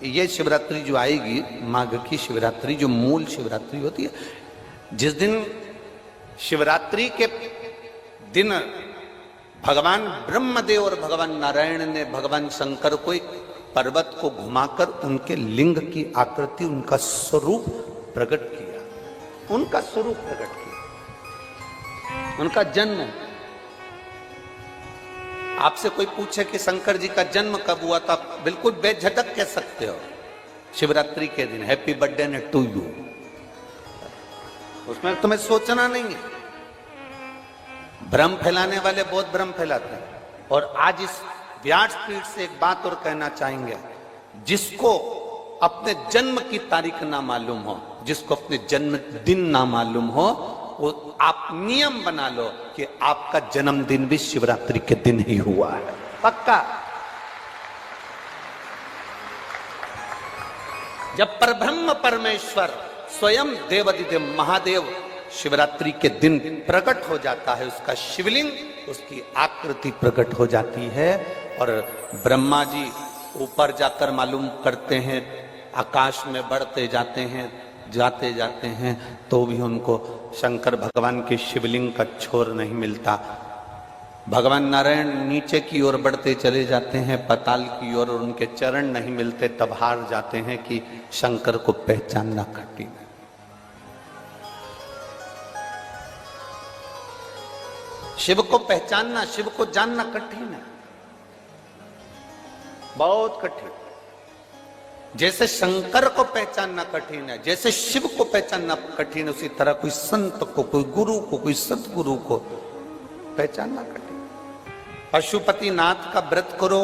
ये शिवरात्रि जो आएगी, माघ की शिवरात्रि, जो मूल शिवरात्रि होती है, जिस दिन शिवरात्रि के दिन भगवान ब्रह्मदेव और भगवान नारायण ने भगवान शंकर को एक पर्वत को घुमाकर उनके लिंग की आकृति, उनका स्वरूप प्रकट किया, उनका स्वरूप प्रकट किया, उनका जन्म। आपसे कोई पूछे कि शंकर जी का जन्म कब हुआ, तो आप बिल्कुल बेझिझक कह सकते हो शिवरात्रि के दिन हैप्पी बर्थडे ने टू यू, उसमें तुम्हें सोचना नहीं है। भ्रम फैलाने वाले बहुत भ्रम फैलाते हैं। और आज इस व्यासपीठ से एक बात और कहना चाहेंगे, जिसको अपने जन्म की तारीख ना मालूम हो, जिसको अपने जन्मदिन ना मालूम हो, वो आप नियम बना लो कि आपका जन्मदिन भी शिवरात्रि के दिन ही हुआ है, पक्का। जब परब्रह्म परमेश्वर स्वयं देवाधिदेव महादेव शिवरात्रि के दिन प्रकट हो जाता है, उसका शिवलिंग, उसकी आकृति प्रकट हो जाती है, और ब्रह्मा जी ऊपर जाकर मालूम करते हैं, आकाश में बढ़ते जाते हैं, जाते जाते हैं, तो भी उनको शंकर भगवान के शिवलिंग का छोर नहीं मिलता। भगवान नारायण नीचे की ओर बढ़ते चले जाते हैं, पाताल की ओर, और उनके चरण नहीं मिलते, तब हार जाते हैं कि शंकर को पहचानना कठिन है। शिव को पहचानना, शिव को जानना कठिन है, बहुत कठिन। जैसे शंकर को पहचानना कठिन है, जैसे शिव को पहचानना कठिन है, उसी तरह कोई संत को, कोई गुरु को, कोई सतगुरु को पहचानना कठिन। पशुपति नाथ का व्रत करो,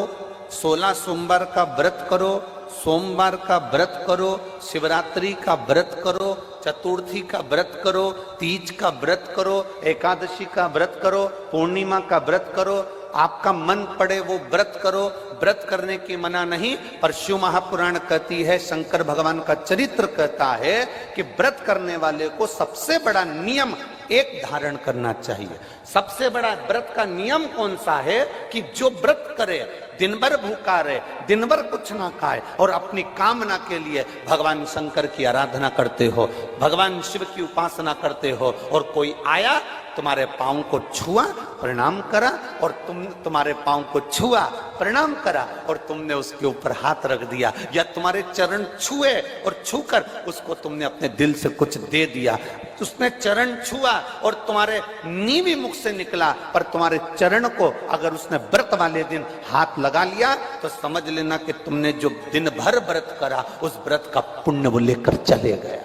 16 सोमवार का व्रत करो, सोमवार का व्रत करो, शिवरात्रि का व्रत करो, चतुर्थी का व्रत करो, तीज का व्रत करो, एकादशी का व्रत करो, पूर्णिमा का व्रत करो, आपका मन पड़े वो व्रत करो। व्रत करने की मना नहीं, पर शिव महापुराण कहती है, शंकर भगवान का चरित्र कहता है कि व्रत करने वाले को सबसे बड़ा नियम एक धारण करना चाहिए। सबसे बड़ा व्रत का नियम कौन सा है कि जो व्रत करे, दिन भर भूखा रहे, दिन भर कुछ ना खाए, और अपनी कामना के लिए भगवान शंकर की आराधना करते हो, भगवान शिव की उपासना करते हो, और कोई आया तुम्हारे पांव को छुआ, प्रणाम करा, और तुम्हारे पांव को छुआ, प्रणाम करा, और तुमने उसके ऊपर हाथ रख दिया, या तुम्हारे चरण छुए और छूकर उसको तुमने अपने दिल से कुछ दे दिया, उसने चरण छुआ और तुम्हारे नीवी मुख से निकला, पर तुम्हारे चरण को अगर उसने व्रत वाले दिन हाथ लगा लिया, तो समझ लेना कि तुमने जो दिन भर व्रत करा, उस व्रत का पुण्य वो लेकर चले गया,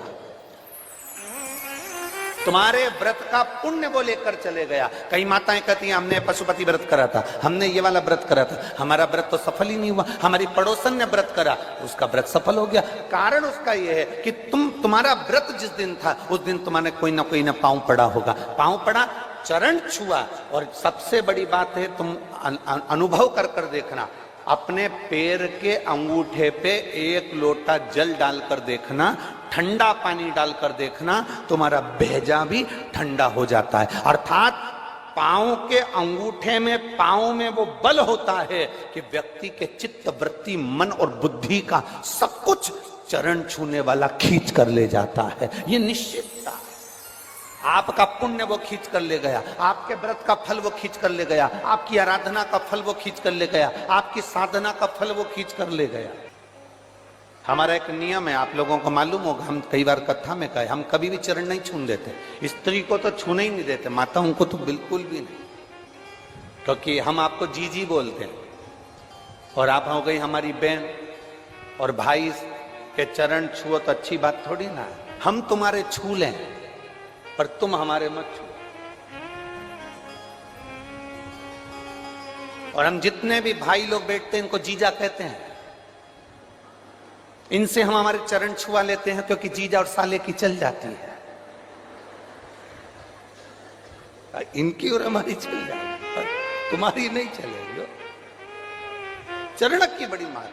तुम्हारे व्रत का पुण्य वो लेकर चले गया। कई माताएं कहती हैं, हमने पशुपति व्रत करा था, हमने ये वाला व्रत करा था, हमारा व्रत तो सफल ही नहीं हुआ, हमारी पड़ोसन ने व्रत करा, उसका व्रत सफल हो गया। कारण उसका ये है कि तुम्हारा व्रत जिस दिन था, उस दिन तुम्हारे कोई ना पांव पड़ा होगा, पांव पड़ा, चरण छुआ, और सबसे बड़ी बात है, तुम अनुभव कर देखना, अपने पैर के अंगूठे पे एक लोटा जल डालकर देखना, ठंडा पानी डालकर देखना, तुम्हारा भेजा भी ठंडा हो जाता है। अर्थात पांव के अंगूठे में, पांव में वो बल होता है कि व्यक्ति के चित्त, वृत्ति, मन और बुद्धि का सब कुछ चरण छूने वाला खींच कर ले जाता है। ये निश्चितता, आपका पुण्य वो खींच कर ले गया, आपके व्रत का फल वो खींच कर ले गया, आपकी आराधना का फल वो खींच कर ले गया, आपकी साधना का फल वो खींच कर ले गया। हमारा एक नियम है, आप लोगों को मालूम होगा, हम कई बार कथा में कहे, हम कभी भी चरण नहीं छूने देते, स्त्री को तो छूने ही नहीं देते, माताओं को तो बिल्कुल भी नहीं, क्योंकि हम आपको जीजी बोलते हैं, और आप हो गई हमारी बहन, और भाई के चरण छुओ तो अच्छी बात थोड़ी ना है। हम तुम्हारे छू लें, पर तुम हमारे मत छू। और हम जितने भी भाई लोग बैठते हैं, इनको जीजा कहते हैं, इनसे हम हमारे चरण छुआ लेते हैं, क्योंकि जीजा और साले की चल जाती है, इनकी और हमारी चल जाती है, तुम्हारी नहीं चलेगी। चरण की बड़ी मात,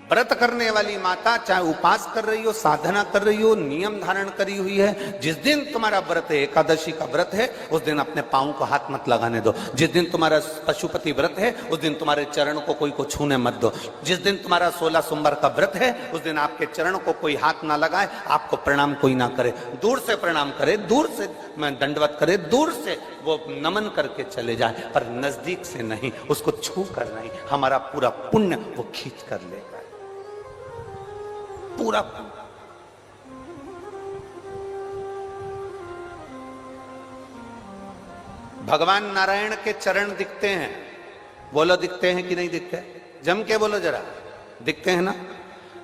व्रत करने वाली माता चाहे उपास कर रही हो, साधना कर रही हो, नियम धारण करी हुई है, जिस दिन तुम्हारा व्रत है, एकादशी का व्रत है, उस दिन अपने पांव को हाथ मत लगाने दो। जिस दिन तुम्हारा पशुपति व्रत है, उस दिन तुम्हारे चरण को कोई को छूने मत दो। जिस दिन तुम्हारा 16 सोमवार का व्रत है, उस दिन आपके चरण को कोई हाथ ना लगाए, आपको प्रणाम कोई ना करे। दूर से प्रणाम करे, दूर से दंडवत करे, दूर से वो नमन करके चले जाए, पर नजदीक से नहीं, उसको छू कर नहीं। हमारा पूरा पुण्य वो खींच कर लेगा, पूरा। भगवान नारायण के चरण दिखते हैं, बोलो दिखते हैं कि नहीं दिखते? जम के बोलो जरा, दिखते हैं ना?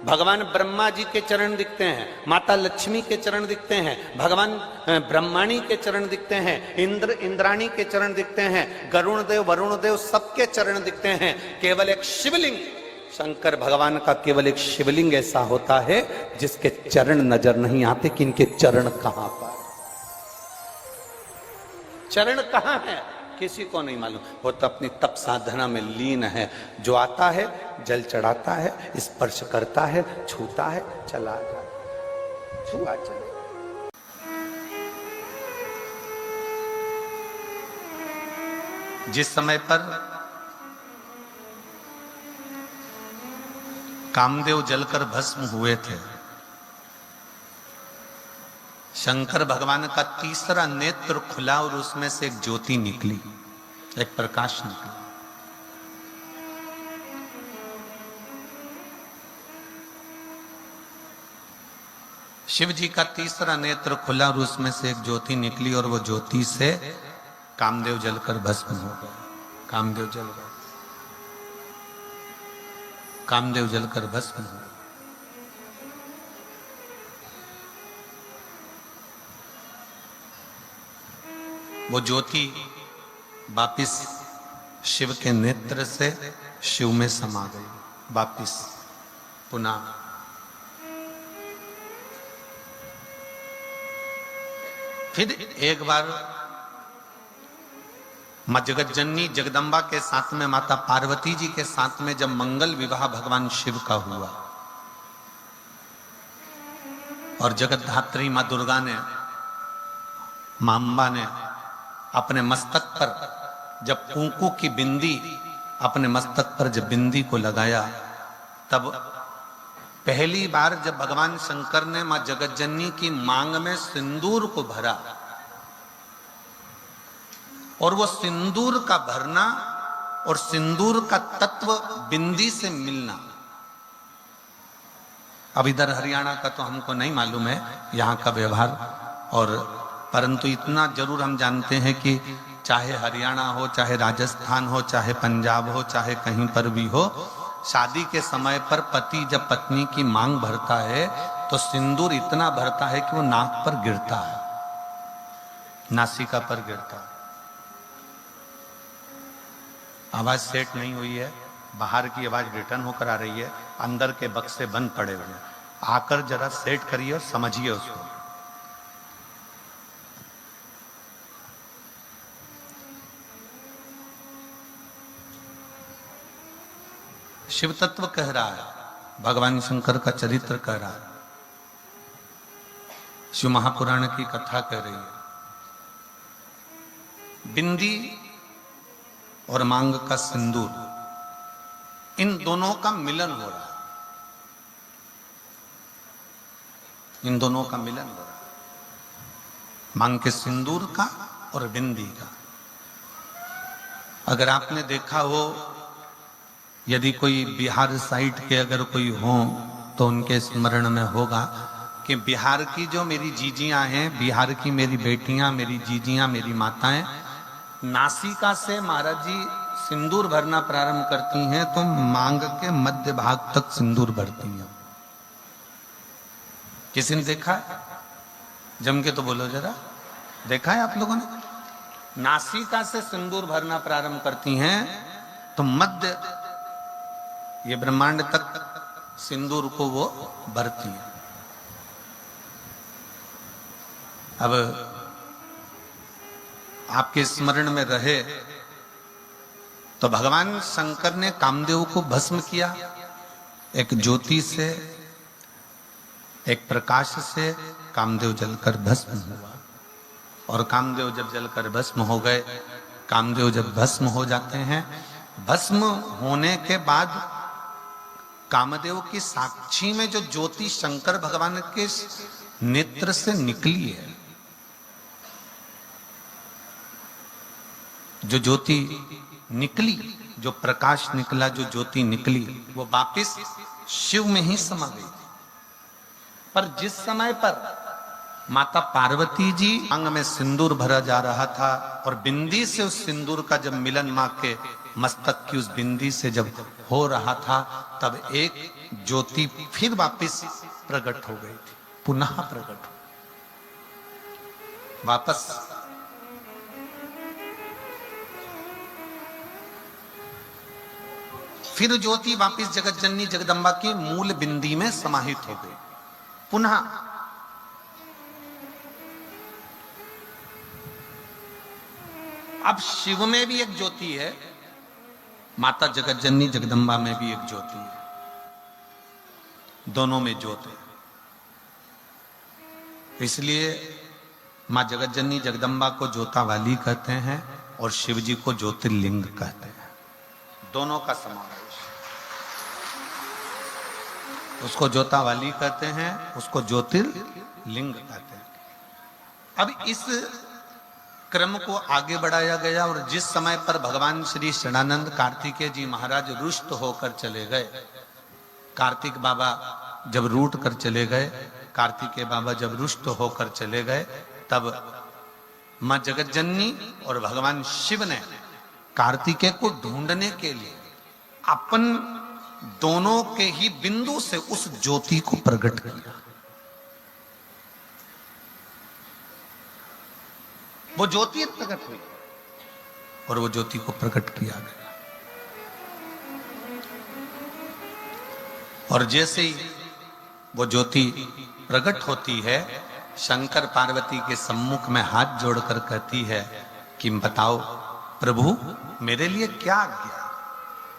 भगवान ब्रह्मा जी के चरण दिखते हैं, माता लक्ष्मी के चरण दिखते हैं, भगवान ब्रह्माणी के चरण दिखते हैं, इंद्राणी के चरण दिखते हैं, गरुण देव, वरुण देव, सबके चरण दिखते हैं। केवल एक शिवलिंग, शंकर भगवान का केवल एक शिवलिंग ऐसा होता है जिसके चरण नजर नहीं आते कि इनके चरण कहां पर, चरण कहां है किसी को नहीं मालूम। वो तो अपनी तप साधना में लीन है। जो आता है जल चढ़ाता है, स्पर्श करता है, छूता है, चला जाए, छुआ चले। जिस समय पर कामदेव जलकर भस्म हुए थे, शंकर भगवान का तीसरा नेत्र खुला और उसमें से एक ज्योति निकली, एक प्रकाश निकला। शिव जी का तीसरा नेत्र खुला और उसमें से एक ज्योति निकली और वो ज्योति से कामदेव जलकर भस्म हो गए। कामदेव जल गए, कामदेव जलकर भस्म हो गए। वो ज्योति वापिस शिव के नेत्र से शिव में समा गई, वापिस पुनः। फिर एक बार मां जगत जननी जगदम्बा के साथ में, माता पार्वती जी के साथ में जब मंगल विवाह भगवान शिव का हुआ और जगत धात्री मां दुर्गा ने, मां अम्बा ने अपने मस्तक पर जब कुंकू की बिंदी अपने मस्तक पर जब बिंदी को लगाया, तब पहली बार जब भगवान शंकर ने मां जगत जननी की मांग में सिंदूर को भरा, और वो सिंदूर का भरना और सिंदूर का तत्व बिंदी से मिलना, अब इधर हरियाणा का तो हमको नहीं मालूम है यहाँ का व्यवहार, और परंतु इतना जरूर हम जानते हैं कि चाहे हरियाणा हो, चाहे राजस्थान हो, चाहे पंजाब हो, चाहे कहीं पर भी हो, शादी के समय पर पति जब पत्नी की मांग भरता है तो सिंदूर इतना भरता है कि वो नाक पर गिरता है, नासिका पर गिरता है। आवाज सेट नहीं हुई है, बाहर की आवाज रिटर्न होकर आ रही है, अंदर के बक्से बंद पड़े हुए हैं। आकर जरा सेट करिए और समझिए उसको। शिव तत्व कह रहा है, भगवान शंकर का चरित्र कह रहा है, शिव महापुराण की कथा कह रही है। बिंदी और मांग का सिंदूर, इन दोनों का मिलन हो रहा है, इन दोनों का मिलन हो रहा है, मांग के सिंदूर का और बिंदी का। अगर आपने देखा हो, यदि कोई बिहार साइड के अगर कोई हो तो उनके स्मरण में होगा कि बिहार की जो मेरी जीजियां हैं, बिहार की मेरी बेटियां, मेरी जीजियां, मेरी माताएं, नासिका से महाराज जी सिंदूर भरना प्रारंभ करती हैं तो मांग के मध्य भाग तक सिंदूर भरती हैं। किसी ने देखा है? जम के तो बोलो जरा, देखा है आप लोगों ने? नासिका से सिंदूर भरना प्रारंभ करती हैं तो मध्य ये ब्रह्मांड तक सिंदूर को वो भरती है। अब आपके स्मरण में रहे तो भगवान शंकर ने कामदेव को भस्म किया एक ज्योति से, एक प्रकाश से कामदेव जलकर भस्म हुआ। और कामदेव जब जलकर भस्म हो गए, कामदेव जब भस्म हो जाते हैं, भस्म होने के बाद कामदेव की साक्षी में जो ज्योति शंकर भगवान के नेत्र से निकली है, जो ज्योति निकली, जो प्रकाश निकला, जो ज्योति निकली, वो वापिस शिव में ही समा गई थी। पर जिस समय पर माता पार्वती जी अंग में सिंदूर भरा जा रहा था और बिंदी से उस सिंदूर का जब मिलन मां के मस्तक की उस बिंदी से जब हो रहा था, तब एक ज्योति फिर वापस प्रकट हो गई थी, पुनः प्रकट हो वापस। फिर ज्योति वापस जगत जननी जगदम्बा की मूल बिंदी में समाहित हो गई पुनः। अब शिव में भी एक ज्योति है, माता जगत जननी जगदम्बा में भी एक ज्योति है, दोनों में ज्योत है। इसलिए मां जगत जननी जगदम्बा को ज्योता वाली कहते हैं और शिव जी को ज्योतिर्लिंग कहते हैं, दोनों का समावेश। उसको ज्योता वाली कहते हैं, उसको ज्योतिर्लिंग कहते हैं। अब इस क्रम को आगे बढ़ाया गया और जिस समय पर भगवान श्री षडानंद कार्तिकेय जी महाराज रुष्ट होकर चले गए, कार्तिक बाबा जब रूठ कर चले गए, कार्तिकेय बाबा जब रुष्ट होकर चले गए, तब मां जगत जननी और भगवान शिव ने कार्तिकेय को ढूंढने के लिए अपन दोनों के ही बिंदु से उस ज्योति को प्रकट किया। वो ज्योति प्रकट हुई और वो ज्योति को प्रकट किया गया। और जैसे ही वो ज्योति प्रकट होती है, शंकर पार्वती के सम्मुख में हाथ जोड़कर कहती है कि बताओ प्रभु मेरे लिए क्या आज्ञा।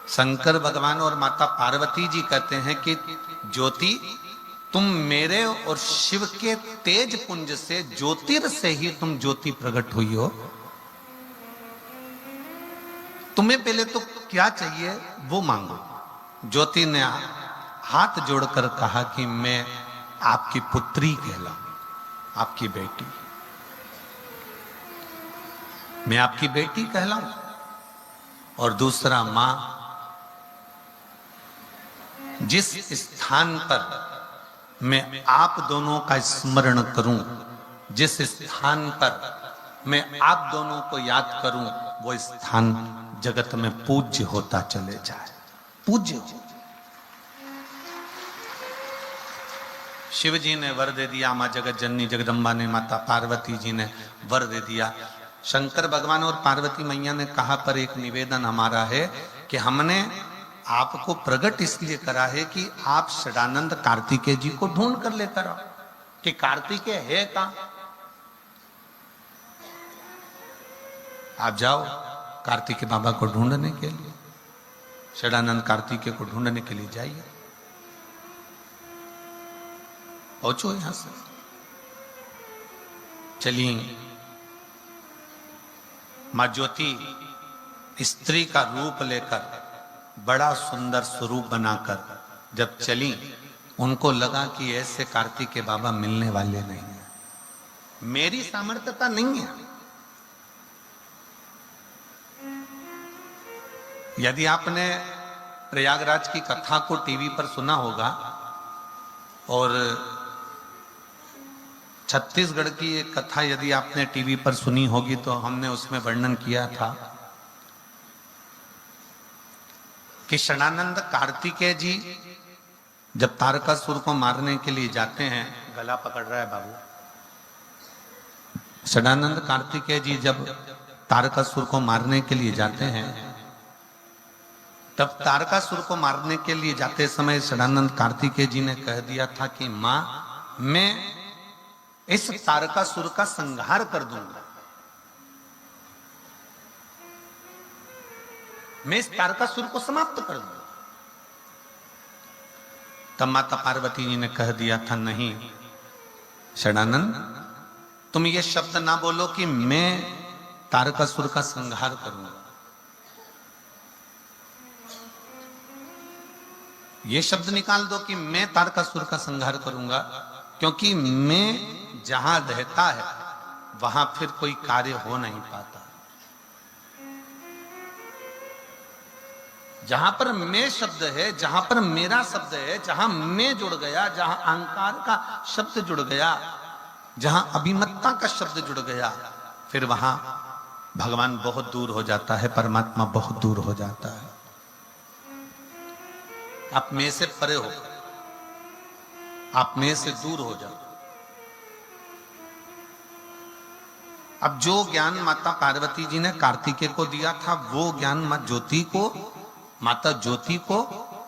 शंकर भगवान और माता पार्वती जी कहते हैं कि ज्योति तुम मेरे और शिव के तेज पुंज से, ज्योतिर से ही तुम ज्योति प्रकट हुई हो। तुम्हें पहले तो क्या चाहिए वो मांगो। ज्योति ने हाथ जोड़कर कहा कि मैं आपकी पुत्री कहलाऊं, आपकी बेटी, मैं आपकी बेटी कहलाऊं। और दूसरा, मां जिस स्थान पर मैं आप दोनों का स्मरण करूं, जिस स्थान पर मैं आप दोनों को याद करूं, वो स्थान जगत में पूज्य होता चले जाए, पूज्य हो। शिव जी ने वर दे दिया, मां जगत जननी जगदम्बा ने, माता पार्वती जी ने वर दे दिया। शंकर भगवान और पार्वती मैया ने कहा पर एक निवेदन हमारा है कि हमने आपको प्रकट इसलिए करा है कि आप षडानंद कार्तिकेय जी को ढूंढ कर लेकर आओ कि कार्तिकेय है कहां। आप जाओ कार्तिकेय बाबा को ढूंढने के लिए, षडानंद कार्तिकेय को ढूंढने के लिए जाइए, पहुंचो यहां से। चलिए, मां ज्योति स्त्री का रूप लेकर, बड़ा सुंदर स्वरूप बनाकर जब चली, उनको लगा कि ऐसे कार्तिकेय बाबा मिलने वाले नहीं है, मेरी सामर्थ्यता नहीं है। यदि आपने प्रयागराज की कथा को टीवी पर सुना होगा और छत्तीसगढ़ की एक कथा यदि आपने टीवी पर सुनी होगी, तो हमने उसमें वर्णन किया था कि षडानंद कार्तिकेय जी जब तारकासुर को मारने के लिए जाते हैं, गला पकड़ रहा है बाबू। षडानंद कार्तिकेय जी जब तारकासुर को मारने के लिए जाते हैं, तब तारकासुर को मारने के लिए जाते समय षडानंद कार्तिकेय जी ने कह दिया था कि मां, मैं इस तारकासुर का संहार कर दूंगा, मैं इस तारकासुर को समाप्त कर दूंगा। तब माता पार्वती जी ने कह दिया था, नहीं षडानंद, तुम ये शब्द ना बोलो कि मैं तारकासुर का संहार करूंगा। ये शब्द निकाल दो कि मैं तारकासुर का संहार करूंगा, क्योंकि मैं जहां रहता है वहां फिर कोई कार्य हो नहीं पाता। जहां पर मैं शब्द है, जहां पर मेरा शब्द है, जहां मैं जुड़ गया, जहां अहंकार का शब्द जुड़ गया, जहां अभिमत्ता का शब्द जुड़ गया, फिर वहां भगवान बहुत दूर हो जाता है, परमात्मा बहुत दूर हो जाता है। आप में से परे हो, आप में से दूर हो जाओ। अब जो ज्ञान माता पार्वती जी ने कार्तिकेय को दिया था, वो ज्ञान माता ज्योति को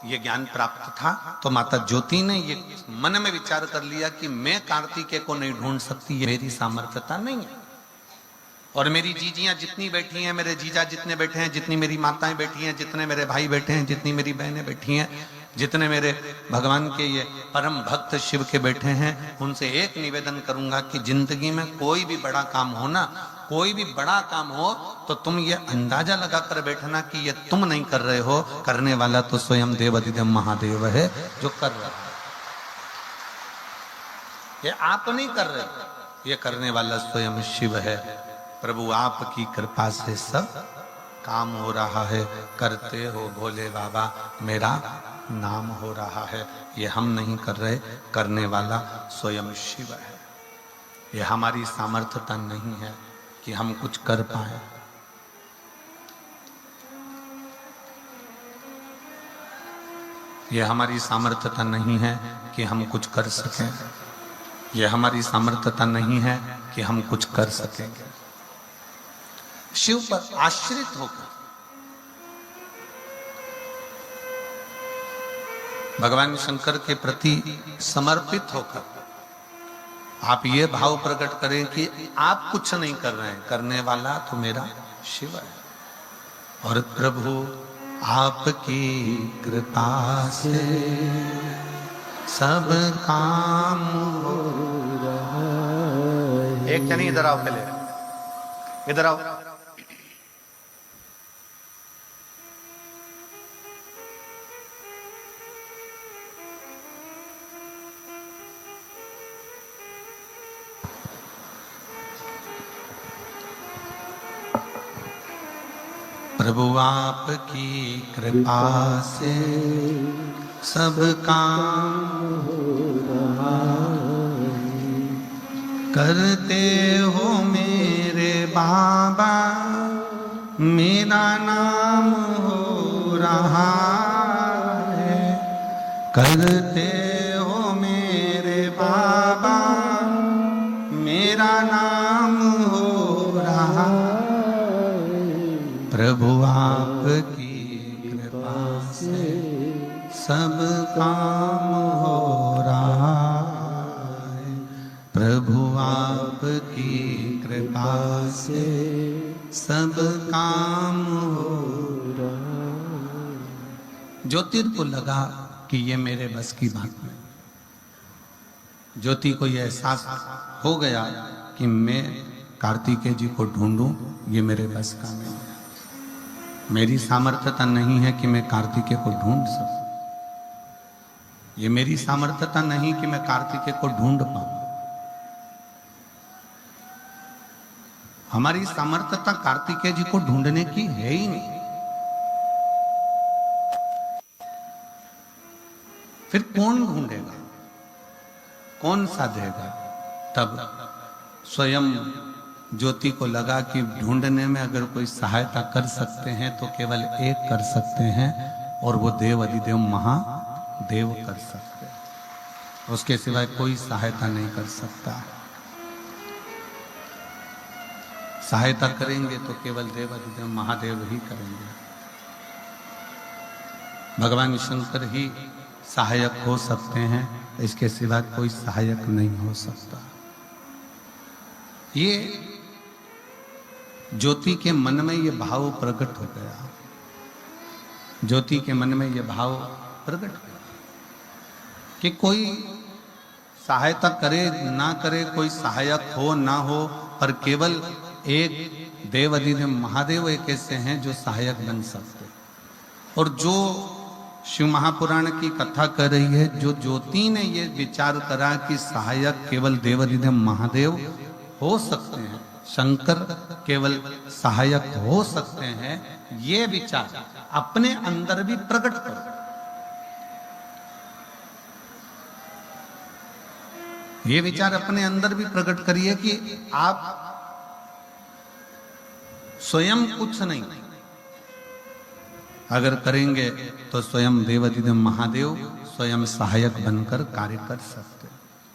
ये ज्ञान प्राप्त था। तो माता ज्योति ने ये मन में विचार कर लिया कि मैं कार्तिकेय को नहीं ढूंढ सकती, ये मेरी सामर्थ्यता नहीं है। और मेरी जीजियां जितनी बैठी हैं, मेरे जीजा जितने बैठे हैं, जितनी मेरी माताएं बैठी हैं, जितने मेरे भाई बैठे हैं, जितनी मेरी बहनें बैठी हैं, जितने मेरे भगवान के ये परम भक्त शिव के बैठे हैं, उनसे एक निवेदन करूंगा कि जिंदगी में कोई भी बड़ा काम हो ना, कोई भी बड़ा काम हो तो तुम ये अंदाजा लगा कर बैठना कि ये तुम नहीं कर रहे हो, करने वाला तो स्वयं देवाधिदेव महादेव है जो कर रहा है। ये आप नहीं कर रहे, ये करने वाला स्वयं शिव है। प्रभु आपकी कृपा से सब काम हो रहा है, करते हो भोले बाबा, मेरा नाम हो रहा है। ये हम नहीं कर रहे, करने वाला स्वयं शिव है। ये हमारी सामर्थ्यता नहीं है कि हम कुछ कर पाए। ये हमारी सामर्थ्यता नहीं है कि हम कुछ कर सकें। ये हमारी सामर्थ्यता नहीं है कि हम कुछ कर सकेंगे। शिव पर आश्रित होकर भगवान शंकर के प्रति समर्पित होकर आप ये भाव प्रकट करें कि आप कुछ नहीं कर रहे हैं, करने वाला तो मेरा शिव है। और प्रभु आपकी कृपा से सब काम हो रहा है। एक जनी इधर आओ, पहले इधर आओ। प्रभु आपकी कृपा से सब काम हो रहा है, करते हो मेरे बाबा, मेरा नाम हो रहा है। करते हो मेरे बाबा, मेरा नाम हो रहा है। प्रभु आपकी कृपा से सब काम हो रहा है। प्रभु आपकी कृपा से सब काम हो रहा है। ज्योति को लगा कि ये मेरे बस की बात नहीं। ज्योति को यह एहसास हो गया कि मैं कार्तिकेय जी को ढूंढूं, ये मेरे बस का नहीं है। मेरी सामर्थ्यता नहीं है कि मैं कार्तिकेय को ढूंढ सकूं। ये मेरी सामर्थ्यता नहीं कि मैं कार्तिकेय को ढूंढ पाऊं। हमारी सामर्थ्यता कार्तिकेय जी को ढूंढने की है ही नहीं। फिर कौन ढूंढेगा, कौन साधेगा? तब स्वयं ज्योति को लगा कि ढूंढने में अगर कोई सहायता कर सकते हैं तो केवल एक कर सकते हैं, और वो देव अधिदेव महादेव कर सकते हैं। उसके सिवाय कोई सहायता नहीं कर सकता। सहायता करेंगे तो केवल देव अधिदेव महादेव ही करेंगे। भगवान शंकर ही सहायक हो सकते हैं, इसके सिवा कोई सहायक नहीं हो सकता। ये ज्योति के मन में ये भाव प्रकट हो गया। ज्योति के मन में ये भाव प्रकट हुआ। कि कोई सहायता करे ना करे, कोई सहायक हो ना हो, पर केवल एक देव अधिदेव महादेव एक ऐसे हैं जो सहायक बन सकते। और जो शिव महापुराण की कथा कर रही है, जो ज्योति ने ये विचार करा कि सहायक केवल देव अधिदेव महादेव हो सकते हैं, शंकर केवल सहायक हो सकते हैं, ये विचार अपने अंदर भी प्रकट करो। ये विचार अपने अंदर भी प्रकट करिए कि आप स्वयं कुछ नहीं, अगर करेंगे तो स्वयं देवाधिदेव महादेव स्वयं सहायक बनकर कार्य कर सकते,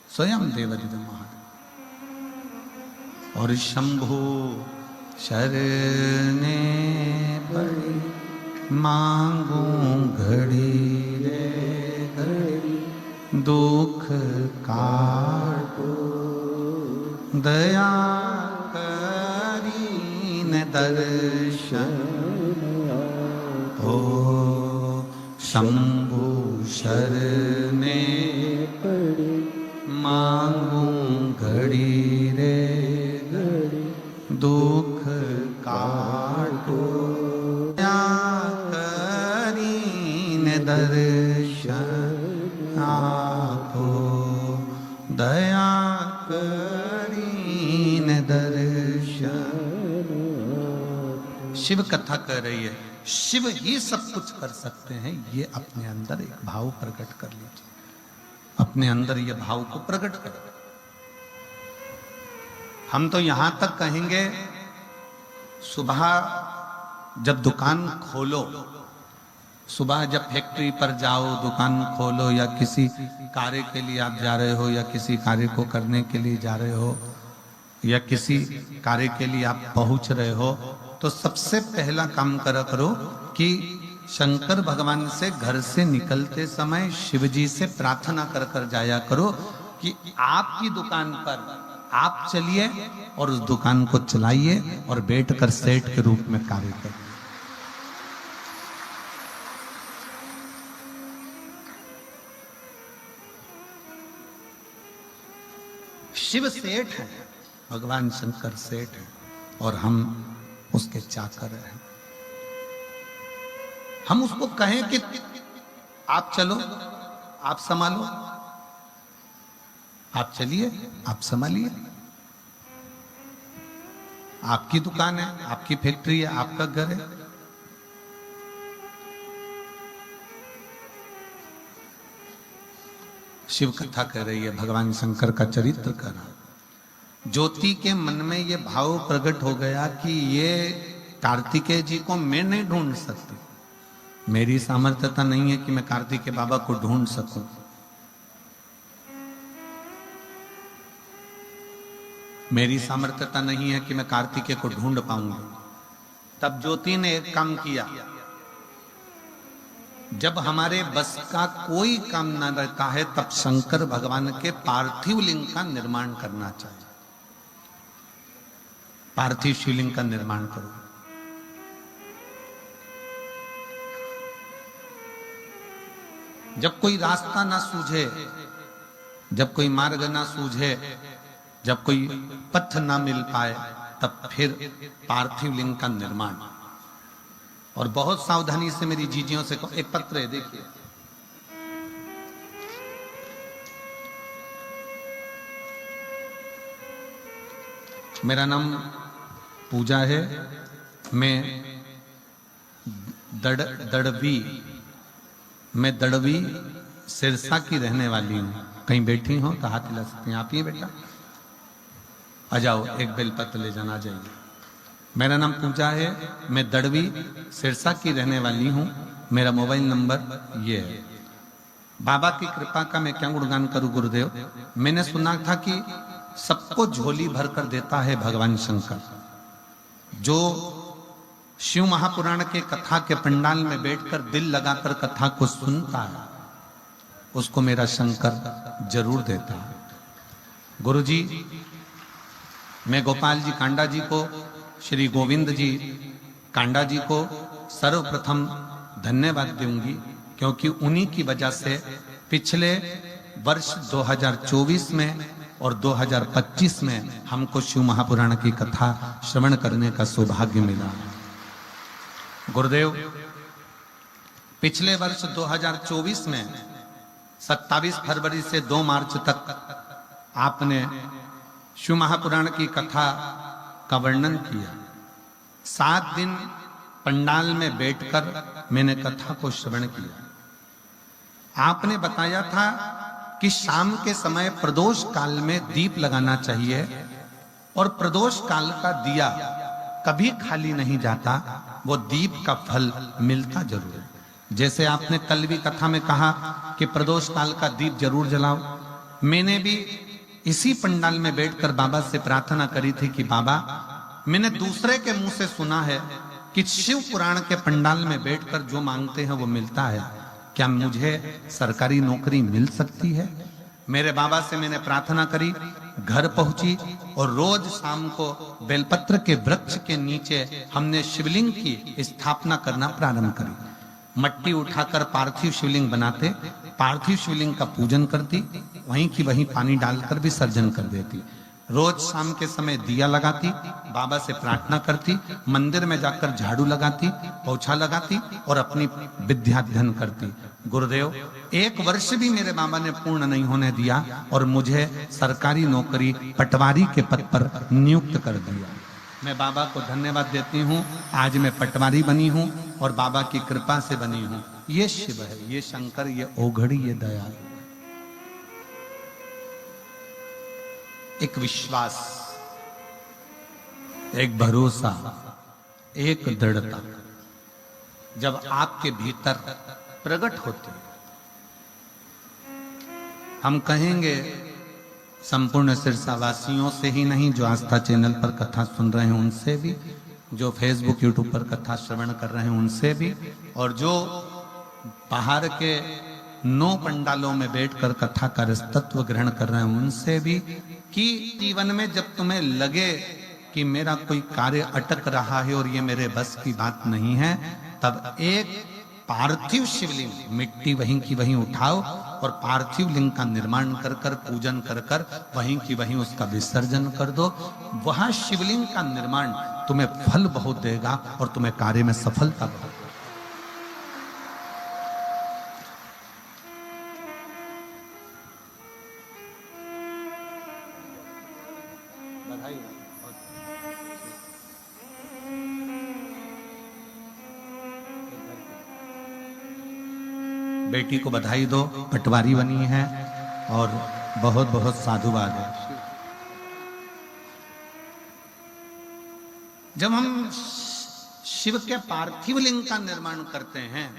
स्वयं देवाधिदेव महादेव। और शंभु शरणे पड़ी मांगू घड़ी रे घड़ी, दुख काटो दया करीन दर्शन हो। शंभु शरणे पड़ी मांगू घड़ी रे घड़ी, दुख काटो दया करीन दर्शन आपो, दया करीन दर्शन। शिव कथा कर रही है, शिव ही सब कुछ कर सकते हैं, ये अपने अंदर एक भाव प्रकट कर लीजिए, अपने अंदर ये भाव को प्रकट करो। हम तो यहां तक कहेंगे, सुबह जब दुकान खोलो, सुबह जब फैक्ट्री पर जाओ, दुकान खोलो, या किसी कार्य के लिए आप जा रहे हो, या किसी कार्य को करने के लिए जा रहे हो, या किसी कार्य के लिए आप पहुंच रहे हो, तो सबसे पहला काम करा करो कि शंकर भगवान से घर से निकलते समय शिव जी से प्रार्थना कर कर जाया करो कि आपकी दुकान पर आप चलिए और उस दुकान को चलाइए और बैठकर सेठ के रूप में कार्य करिए। शिव सेठ है, भगवान शंकर सेठ है, और हम उसके चाकर हैं। हम उसको कहें कि आप चलो, आप संभालो, आप चलिए, आप संभालिए, आपकी दुकान है, आपकी फैक्ट्री है, आपका घर है। शिव कथा कह रही है, भगवान शंकर का चरित्र कर रहा। ज्योति के मन में ये भाव प्रकट हो गया कि ये कार्तिकेय जी को मैं नहीं ढूंढ सकती, मेरी सामर्थ्यता नहीं है कि मैं कार्तिकेय बाबा को ढूंढ सकूं। मेरी सामर्थ्यता नहीं है कि मैं कार्तिकेय को ढूंढ पाऊंगा। तब ज्योति ने एक काम किया, जब हमारे बस का कोई काम न रहता है, तब शंकर भगवान के पार्थिव लिंग का निर्माण करना चाहिए। पार्थिव शिवलिंग का निर्माण करो। जब कोई रास्ता ना सूझे, जब कोई मार्ग ना सूझे, जब कोई पथ ना मिल पाए, तब फिर पार्थिव लिंग का निर्माण। और बहुत सावधानी से मेरी जीजियों से एक पत्र है, देखिए, मेरा नाम पूजा है, मैं दड़वी सिरसा की रहने वाली हूँ। कहीं बैठी हो तो हाथ हिला सकते हैं। आप ही बेटा, आ जाओ, एक बेलपत्र ले जाना, जाइए। मेरा नाम पूजा है, मैं दड़वी सिरसा की रहने वाली हूँ। मेरा मोबाइल नंबर ये है। बाबा की कृपा का मैं क्या गुणगान करूँ गुरुदेव। मैंने सुना था कि सबको झोली भर कर देता है भगवान शंकर। जो शिव महापुराण के कथा के पंडाल में बैठकर दिल लगाकर कथा को सुनता है, उसको मेरा शंकर जरूर देता है। गुरुजी, मैं गोपाल जी कांडा जी को, श्री गोविंद जी कांडा जी को सर्वप्रथम धन्यवाद दूंगी, क्योंकि उन्हीं की वजह से पिछले वर्ष 2024 में और 2025 में हमको शिव महापुराण की कथा श्रवण करने का सौभाग्य मिला। गुरुदेव, पिछले वर्ष 2024 में 27 फरवरी से 2 मार्च तक आपने शिव महापुराण की कथा का वर्णन किया। 7 दिन पंडाल में बैठकर मैंने कथा को श्रवण किया। आपने बताया था कि शाम के समय प्रदोष काल में दीप लगाना चाहिए और प्रदोष काल का दिया कभी खाली नहीं जाता, वो दीप का फल मिलता जरूर है। जैसे आपने कल भी कथा में कहा कि प्रदोष काल का दीप जरूर जलाओ, मैंने भी इसी पंडाल में बैठकर बाबा से प्रार्थना करी थी कि बाबा, मैंने दूसरे के मुंह से सुना है कि शिव पुराण के पंडाल में बैठकर जो मांगते हैं वो मिलता है, क्या मुझे सरकारी नौकरी मिल सकती है? मेरे बाबा से मैंने प्रार्थना करी, घर पहुंची और रोज शाम को बेलपत्र के वृक्ष के नीचे हमने शिवलिंग की स्थापना करना प्रारंभ करी। मट्टी उठाकर पार्थिव शिवलिंग बनाते, पार्थिव शिवलिंग का पूजन करती, वहीं की वहीं पानी डालकर विसर्जन कर देती। रोज शाम के समय दिया लगाती, बाबा से प्रार्थना करती, मंदिर में जाकर झाड़ू लगाती, पोछा लगाती और अपनी विद्याध्ययन करती। गुरुदेव, 1 वर्ष भी मेरे बाबा ने पूर्ण नहीं होने दिया और मुझे सरकारी नौकरी पटवारी के पद पर नियुक्त कर दिया। मैं बाबा को धन्यवाद देती हूँ। आज मैं पटवारी बनी हूँ और बाबा की कृपा से बनी हूँ। ये शिव है, ये शंकर, ये ओघड़ी, ये दयाल। एक विश्वास, एक भरोसा, एक दृढ़ता जब आपके भीतर प्रकट होती है, हम कहेंगे संपूर्ण सिरसावासियों से ही नहीं, जो आस्था चैनल पर कथा सुन रहे हैं उनसे भी, जो फेसबुक यूट्यूब पर कथा श्रवण कर रहे हैं उनसे भी, और जो बाहर के 9 पंडालों में बैठकर कथा का रसतत्व ग्रहण कर रहे हैं उनसे भी, कि जीवन में जब तुम्हें लगे कि मेरा कोई कार्य अटक रहा है और ये मेरे बस की बात नहीं है, तब एक पार्थिव शिवलिंग, मिट्टी वहीं की वहीं उठाओ और पार्थिव लिंग का निर्माण कर कर, पूजन कर कर, वहीं की वहीं उसका विसर्जन कर दो। वहां शिवलिंग का निर्माण तुम्हें फल बहुत देगा और तुम्हें कार्य में सफलता बहुत। बेटी को बधाई दो, पटवारी बनी है और बहुत बहुत साधुवाद है। जब हम शिव के पार्थिव लिंग का निर्माण करते हैं,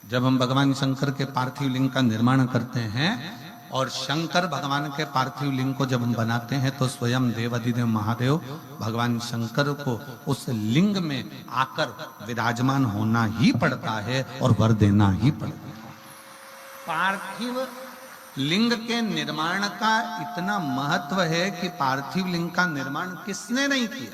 जब हम भगवान शंकर के पार्थिव लिंग का निर्माण करते हैं और शंकर भगवान के पार्थिव लिंग को जब हम बनाते हैं, तो स्वयं देवाधिदेव महादेव भगवान शंकर को उस लिंग में आकर विराजमान होना ही पड़ता है और वर देना ही पड़ता है। पार्थिव लिंग के निर्माण का इतना महत्व है कि पार्थिव लिंग का निर्माण किसने नहीं किया?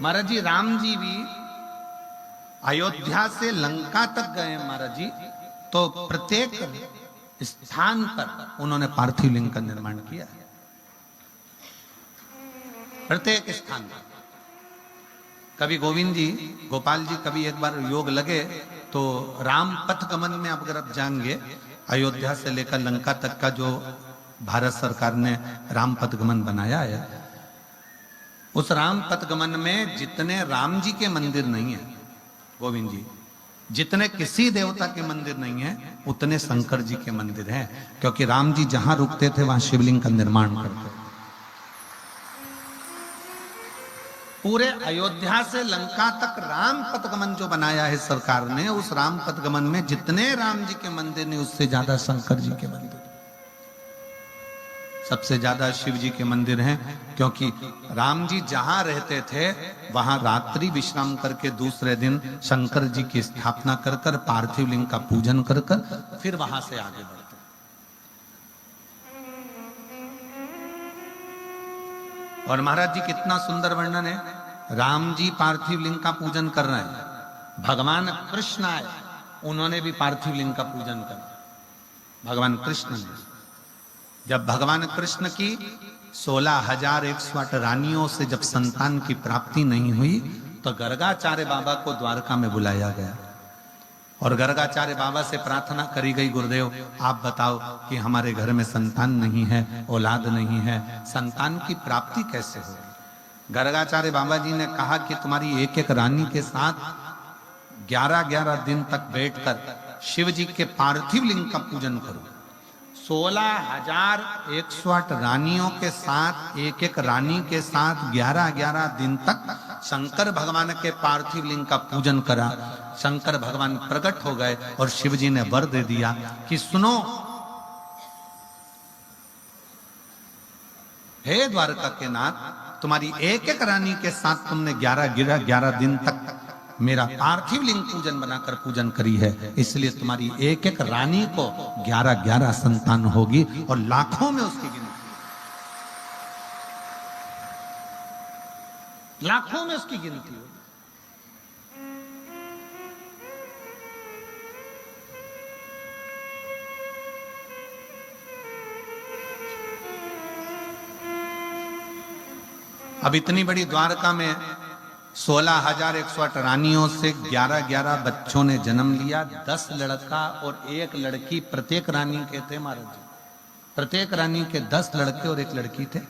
महाराज जी, राम जी भी अयोध्या से लंका तक गए महाराज जी, तो प्रत्येक स्थान पर उन्होंने पार्थिव लिंग का निर्माण किया है। प्रत्येक स्थान पर। कभी गोविंद जी, गोपाल जी, कभी एक बार योग लगे तो राम पथ गमन में अगर आप जाएंगे, अयोध्या से लेकर लंका तक का जो भारत सरकार ने राम पथ गमन बनाया है, उस राम पथ गमन में जितने राम जी के मंदिर नहीं है गोविंद जी, जितने किसी देवता के मंदिर नहीं है, उतने शंकर जी के मंदिर हैं, क्योंकि राम जी जहां रुकते थे वहां शिवलिंग का निर्माण करते थे। पूरे अयोध्या से लंका तक राम पथगमन जो बनाया है सरकार ने, उस राम पथगमन में जितने राम जी के मंदिर ने, उससे ज्यादा शंकर जी के मंदिर, सबसे ज्यादा शिव जी के मंदिर हैं, क्योंकि राम जी जहां रहते थे वहां रात्रि विश्राम करके दूसरे दिन शंकर जी की स्थापना कर कर, पार्थिव लिंग का पूजन कर कर, फिर वहां से आगे बढ़ते। और महाराज जी कितना सुंदर वर्णन है, राम जी पार्थिव लिंग का पूजन कर रहे हैं, भगवान कृष्ण आए, उन्होंने भी पार्थिव लिंग का पूजन करा। भगवान कृष्ण ने, जब भगवान कृष्ण की 16,108 रानियों से जब संतान की प्राप्ति नहीं हुई तो गर्गाचार्य बाबा को द्वारका में बुलाया गया और गर्गाचार्य बाबा से प्रार्थना करी गई, गुरुदेव आप बताओ कि हमारे घर में संतान नहीं है, औलाद नहीं है, संतान की प्राप्ति कैसे होगी। गर्गाचार्य बाबा जी ने कहा कि तुम्हारी एक एक रानी के साथ 11-11 दिन तक बैठकर शिव जी के पार्थिव लिंग का पूजन करो। 16,108 रानियों के साथ एक एक रानी के साथ 11-11 दिन तक शंकर भगवान के पार्थिव लिंग का पूजन करा। शंकर भगवान प्रकट हो गए और शिव जी ने वर दे दिया कि सुनो हे द्वारका के नाथ, तुम्हारी एक एक रानी के साथ तुमने 11 दिन तक मेरा पार्थिव लिंग पूजन बनाकर पूजन करी है, इसलिए तुम्हारी एक एक रानी को 11-11 संतान होगी और लाखों में उसकी गिनती, लाखों में उसकी गिनती होगी। अब इतनी बड़ी द्वारका में 16,108 रानियों से 11-11 बच्चों ने जन्म लिया, 10 लड़का और 1 लड़की प्रत्येक रानी के थे महाराज जी। प्रत्येक रानी के 10 लड़के और 1 लड़की थे।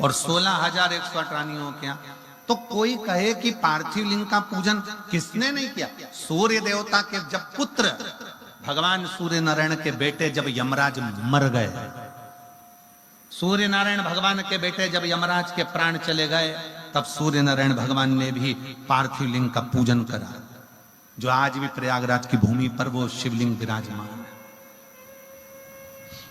और 16,108 रानियों के यहाँ तो कोई कहे कि पार्थिव लिंग का पूजन किसने नहीं किया। सूर्य देवता के जब पुत्र भगवान सूर्य नारायण के बेटे जब यमराज मर गए, सूर्य नारायण भगवान के बेटे जब यमराज के प्राण चले गए, तब सूर्य नारायण भगवान ने भी पार्थिव लिंग का पूजन करा, जो आज भी प्रयागराज की भूमि पर वो शिवलिंग विराजमान है।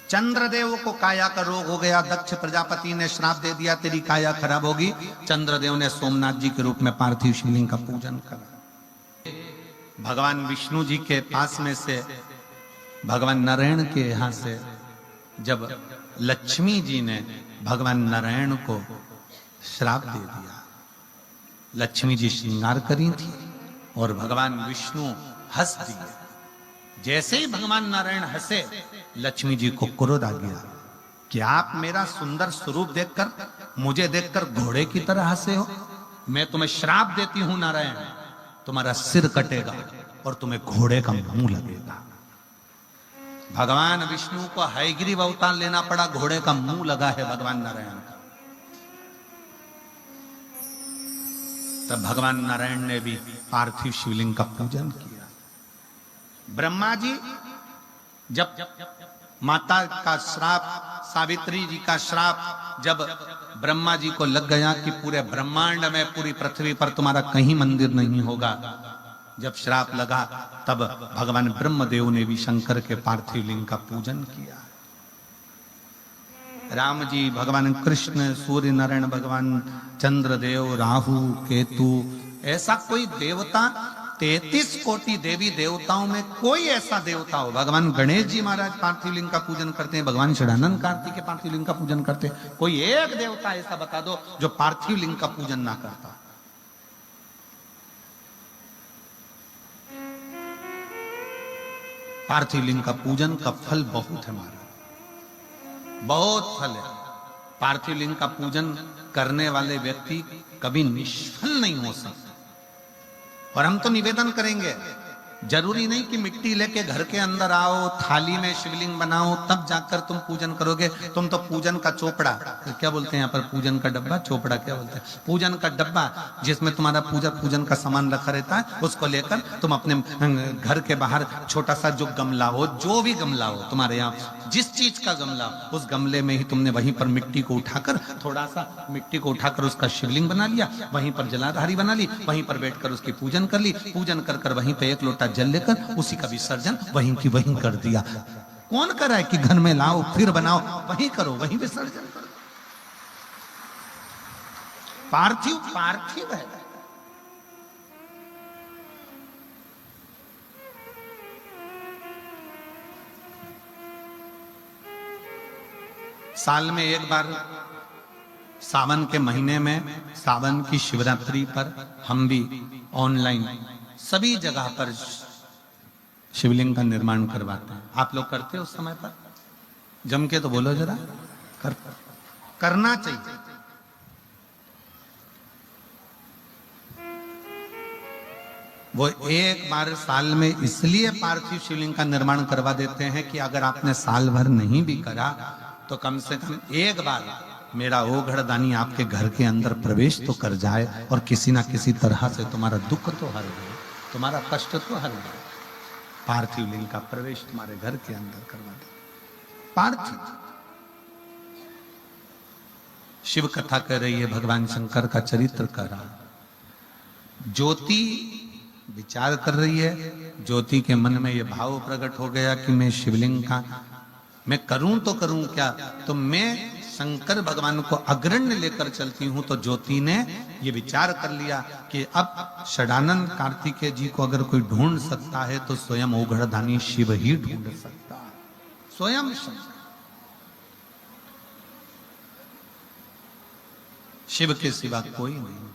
चंद्रदेव को काया का रोग हो गया, दक्ष प्रजापति ने श्राप दे दिया तेरी काया खराब होगी। चंद्रदेव ने सोमनाथ जी के रूप में पार्थिव शिवलिंग का पूजन करा। भगवान विष्णु जी के पास में से भगवान नारायण के यहां से जब लक्ष्मी जी ने भगवान नारायण को श्राप दे दिया, लक्ष्मी जी श्रृंगार करी थी और भगवान विष्णु हंस दिए। जैसे ही भगवान नारायण हंसे, लक्ष्मी जी को क्रोध आ गया कि आप मेरा सुंदर स्वरूप देखकर, मुझे देखकर घोड़े की तरह हंसे हो। मैं तुम्हें श्राप देती हूं नारायण, तुम्हारा सिर कटेगा और तुम्हें घोड़े का मुंह लगेगा। भगवान विष्णु को हयग्रीव अवतार लेना पड़ा, घोड़े का मुंह लगा है भगवान नारायण का। तब भगवान नारायण ने भी पार्थिव शिवलिंग का पूजन किया। ब्रह्मा जी जब माता का श्राप, सावित्री जी का श्राप जब ब्रह्मा जी को लग गया कि पूरे ब्रह्मांड में, पूरी पृथ्वी पर तुम्हारा कहीं मंदिर नहीं होगा, जब श्राप लगा तब भगवान ब्रह्मदेव ने भी शंकर के पार्थिव लिंग का पूजन किया। राम जी, भगवान कृष्ण, सूर्य नारायण भगवान, चंद्रदेव, राहु, केतु, ऐसा कोई देवता 33 कोटि देवी देवताओं में कोई ऐसा देवता हो। भगवान गणेश जी महाराज पार्थिव लिंग का पूजन करते हैं, भगवान षडानंद कार्तिक के पार्थिव लिंग का पूजन करते हैं। कोई एक देवता ऐसा बता दो जो पार्थिव लिंग का पूजन ना करता। पार्थिव लिंग का पूजन का फल बहुत है महाराज, बहुत फल है। पार्थिव लिंग का पूजन करने वाले व्यक्ति कभी निष्फल नहीं हो सकते। और हम तो निवेदन करेंगे, जरूरी नहीं कि मिट्टी लेके घर के अंदर आओ, थाली में शिवलिंग बनाओ, तब जाकर तुम पूजन करोगे। तुम तो पूजन का चोपड़ा, क्या बोलते हैं यहाँ पर, पूजन का डब्बा, चोपड़ा क्या बोलते हैं, पूजन का डब्बा जिसमें तुम्हारा पूजन का सामान रखा रहता है, उसको लेकर तुम अपने घर के बाहर छोटा सा जो गमला हो, जो भी गमला हो तुम्हारे यहाँ, जिस चीज का गमला, उस गमले में ही तुमने वहीं पर मिट्टी को उठाकर, थोड़ा सा मिट्टी को उठाकर उसका शिवलिंग बना लिया, वहीं पर जलाधारी बना ली, वहीं पर बैठकर उसकी पूजन कर ली। पूजन कर कर वहीं पे एक लोटा जल लेकर उसी का विसर्जन वहीं की वहीं कर दिया। कौन करा है कि घर में लाओ फिर बनाओ, वहीं करो, वहीं विसर्जन करो। पार्थिव पार्थिव है। साल में एक बार सावन के महीने में, सावन की शिवरात्रि पर हम भी ऑनलाइन सभी जगह पर शिवलिंग का निर्माण करवाते हैं। आप लोग करते हो उस समय पर? जम के तो बोलो जरा। करना चाहिए। वो एक बार साल में इसलिए पार्थिव शिवलिंग का निर्माण करवा देते हैं कि अगर आपने साल भर नहीं भी करा तो कम से कम एक बार मेरा ओघड़दानी आपके घर के अंदर प्रवेश तो कर जाए और किसी ना किसी तरह से तुम्हारा दुख तो हर जाए, तुम्हारा कष्ट तो हर जाए। पार्थिव लिंग का प्रवेश तुम्हारे घर के अंदर करवा दे। पार्थिव शिव कथा कर रही है, भगवान शंकर का चरित्र कर रहा, ज्योति विचार कर रही है। ज्योति के मन में यह भाव प्रकट हो गया कि मैं शिवलिंग का मैं करूं तो करूं क्या, तो मैं शंकर भगवान को अग्रण्य लेकर चलती हूं। तो ज्योति ने यह विचार कर लिया कि अब षडानंद कार्तिकेय जी को अगर कोई ढूंढ सकता है तो स्वयं ओघड़दानी शिव ही ढूंढ सकता है, स्वयं शिव के सिवा कोई नहीं।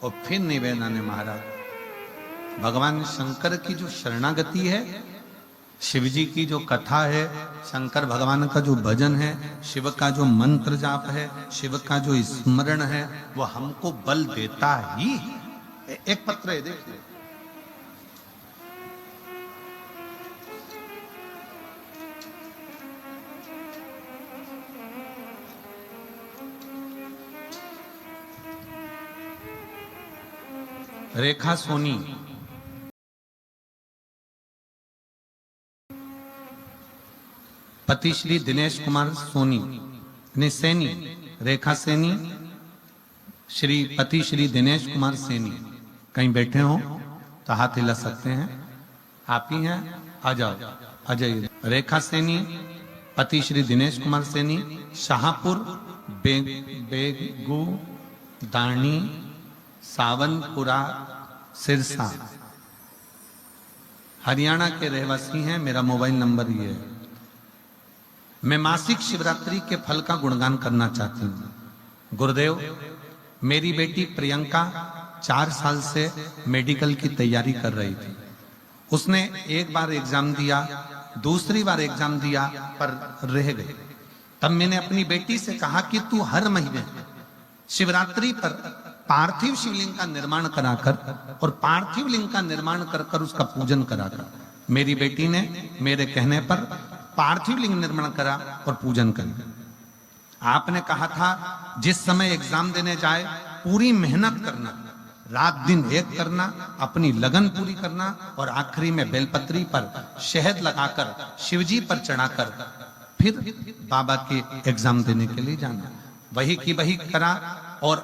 और फिर निवेदना ने महाराज भगवान शंकर की जो शरणागति है, शिव जी की जो कथा है, शंकर भगवान का जो भजन है, शिव का जो मंत्र जाप है, शिव का जो स्मरण है, वो हमको बल देता ही है। एक पत्र है, देखिए। रेखा सोनी, पति श्री दिनेश कुमार सोनी ने सैनी, रेखा सैनी, श्री पति श्री दिनेश कुमार सैनी। कहीं बैठे हो तो हाथ हिला सकते हैं, आप ही हैं, आ जाओ, आ जाइए। रेखा सैनी, पति श्री दिनेश कुमार सैनी, शाहपुर बेगू दानी सावनपुरा सिरसा, हरियाणा के रहवासी हैं। मेरा मोबाइल नंबर ये है। मैं मासिक शिवरात्रि के फल का गुणगान करना चाहती हूँ। गुरुदेव, मेरी बेटी प्रियंका 4 साल से मेडिकल की तैयारी कर रही थी। उसने एक बार एग्जाम दिया, दूसरी बार एग्जाम दिया, पर रह गई। तब मैंने अपनी बेटी से कहा कि तू हर महीने शिवरात्रि पर पार्थिव शिवलिंग का निर्माण कराकर और पार्थिव लिंग का निर्माण कर कर उसका पूजन कराकर। मेरी बेटी ने मेरे कहने पर पार्थिव लिंग निर्माण करा और पूजन करा। आपने कहा था जिस समय एग्जाम देने जाए पूरी मेहनत करना, रात दिन एक करना, अपनी लगन पूरी करना और आखिरी में बेलपत्री पर शहद लगाकर शिवजी पर चढ़ाकर फिर बाबा के एग्जाम देने के लिए जाना। वही की वही करा और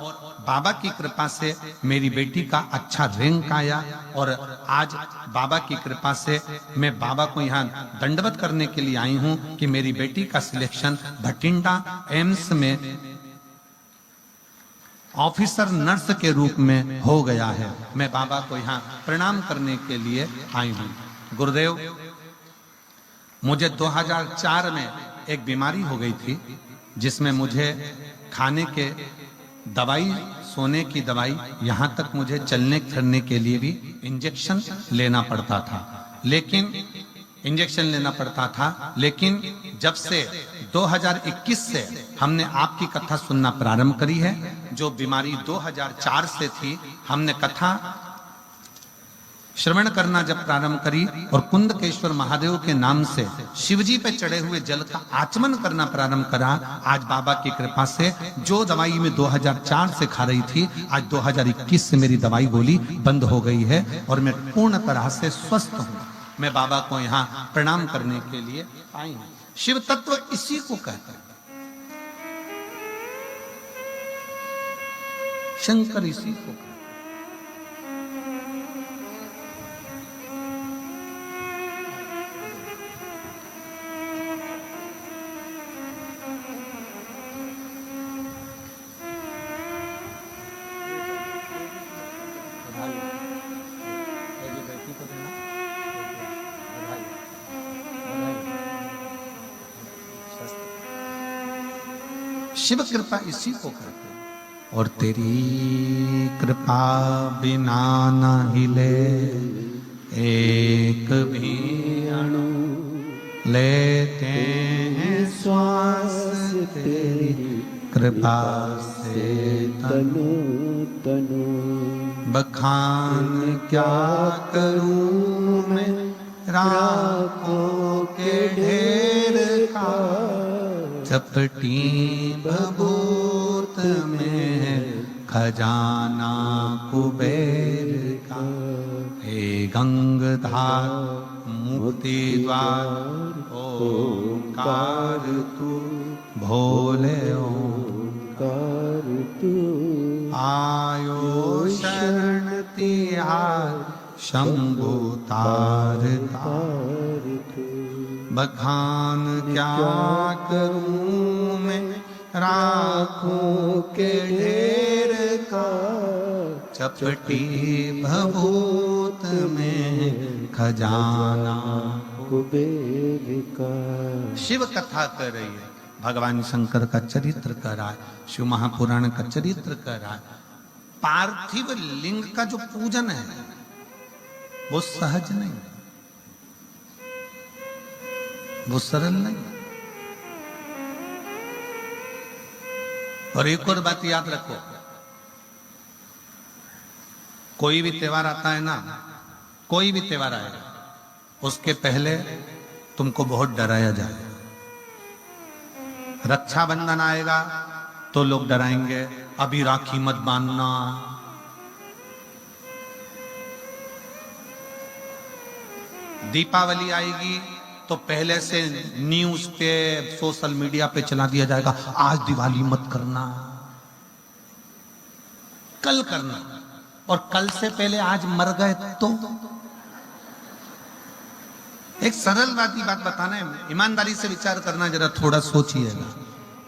बाबा की कृपा से मेरी बेटी का अच्छा रैंक आया। और आज बाबा की कृपा से मैं बाबा को यहाँ दंडवत करने के लिए आई हूँ कि मेरी बेटी का सिलेक्शन भटिंडा एम्स में ऑफिसर नर्स के रूप में हो गया है। मैं बाबा को यहाँ प्रणाम करने के लिए आई हूँ। गुरुदेव, मुझे 2004 में एक बीमारी हो गई थी जिसमें मुझे खाने के दवाई, सोने की दवाई, यहाँ तक मुझे चलने फिरने के लिए भी इंजेक्शन लेना पड़ता था। लेकिन जब से 2021 से हमने आपकी कथा सुनना प्रारंभ करी है, जो बीमारी 2004 से थी, हमने कथा श्रवण करना जब प्रारंभ करी और कुंदकेश्वर महादेव के नाम से शिवजी पे चढ़े हुए जल का आचमन करना प्रारंभ करा, आज बाबा की कृपा से जो दवाई में 2004 से खा रही थी, आज 2021 से मेरी दवाई गोली बंद हो गई है और मैं पूर्ण तरह से स्वस्थ हूं। मैं बाबा को यहाँ प्रणाम करने के लिए आई हूं। शिव तत्व इसी को कहते हैं, शंकर इसी को कहते हैं। शिव कृपा इसी को करते हैं। और तेरी कृपा बिना न हिले एक भी अणु, लेते हैं श्वास तेरी कृपा से तनु तनु। बखान क्या करूं मैं राखों के ढेर का, चपटी भभूत में खजाना कुबेर का। हे गंगधार मुक्ति द्वार ओंकार तू, भोले ओंकार तू। आयो शरण तिहार शंभु तार तार तू। बखान क्या करूं मैं राखों के ढेर का, चपटी भभूत में खजाना कुबेर का। शिव कथा कर रही है, भगवान शंकर का चरित्र कर रहा है, शिव महापुराण का चरित्र कर रहा है। पार्थिव लिंग का जो पूजन है वो सहज नहीं, वो सरल नहीं। और एक और बात याद रखो, कोई भी त्योहार आता है ना, कोई भी त्योहार आएगा उसके पहले तुमको बहुत डराया जाए। रक्षाबंधन आएगा तो लोग डराएंगे, अभी राखी मत बांधना। दीपावली आएगी तो पहले से न्यूज पे सोशल मीडिया पे चला दिया जाएगा, आज दिवाली मत करना, कल करना। और कल से पहले आज मर गए तो। एक सरल बात बताना है, ईमानदारी से विचार करना, जरा थोड़ा सोचिएगा।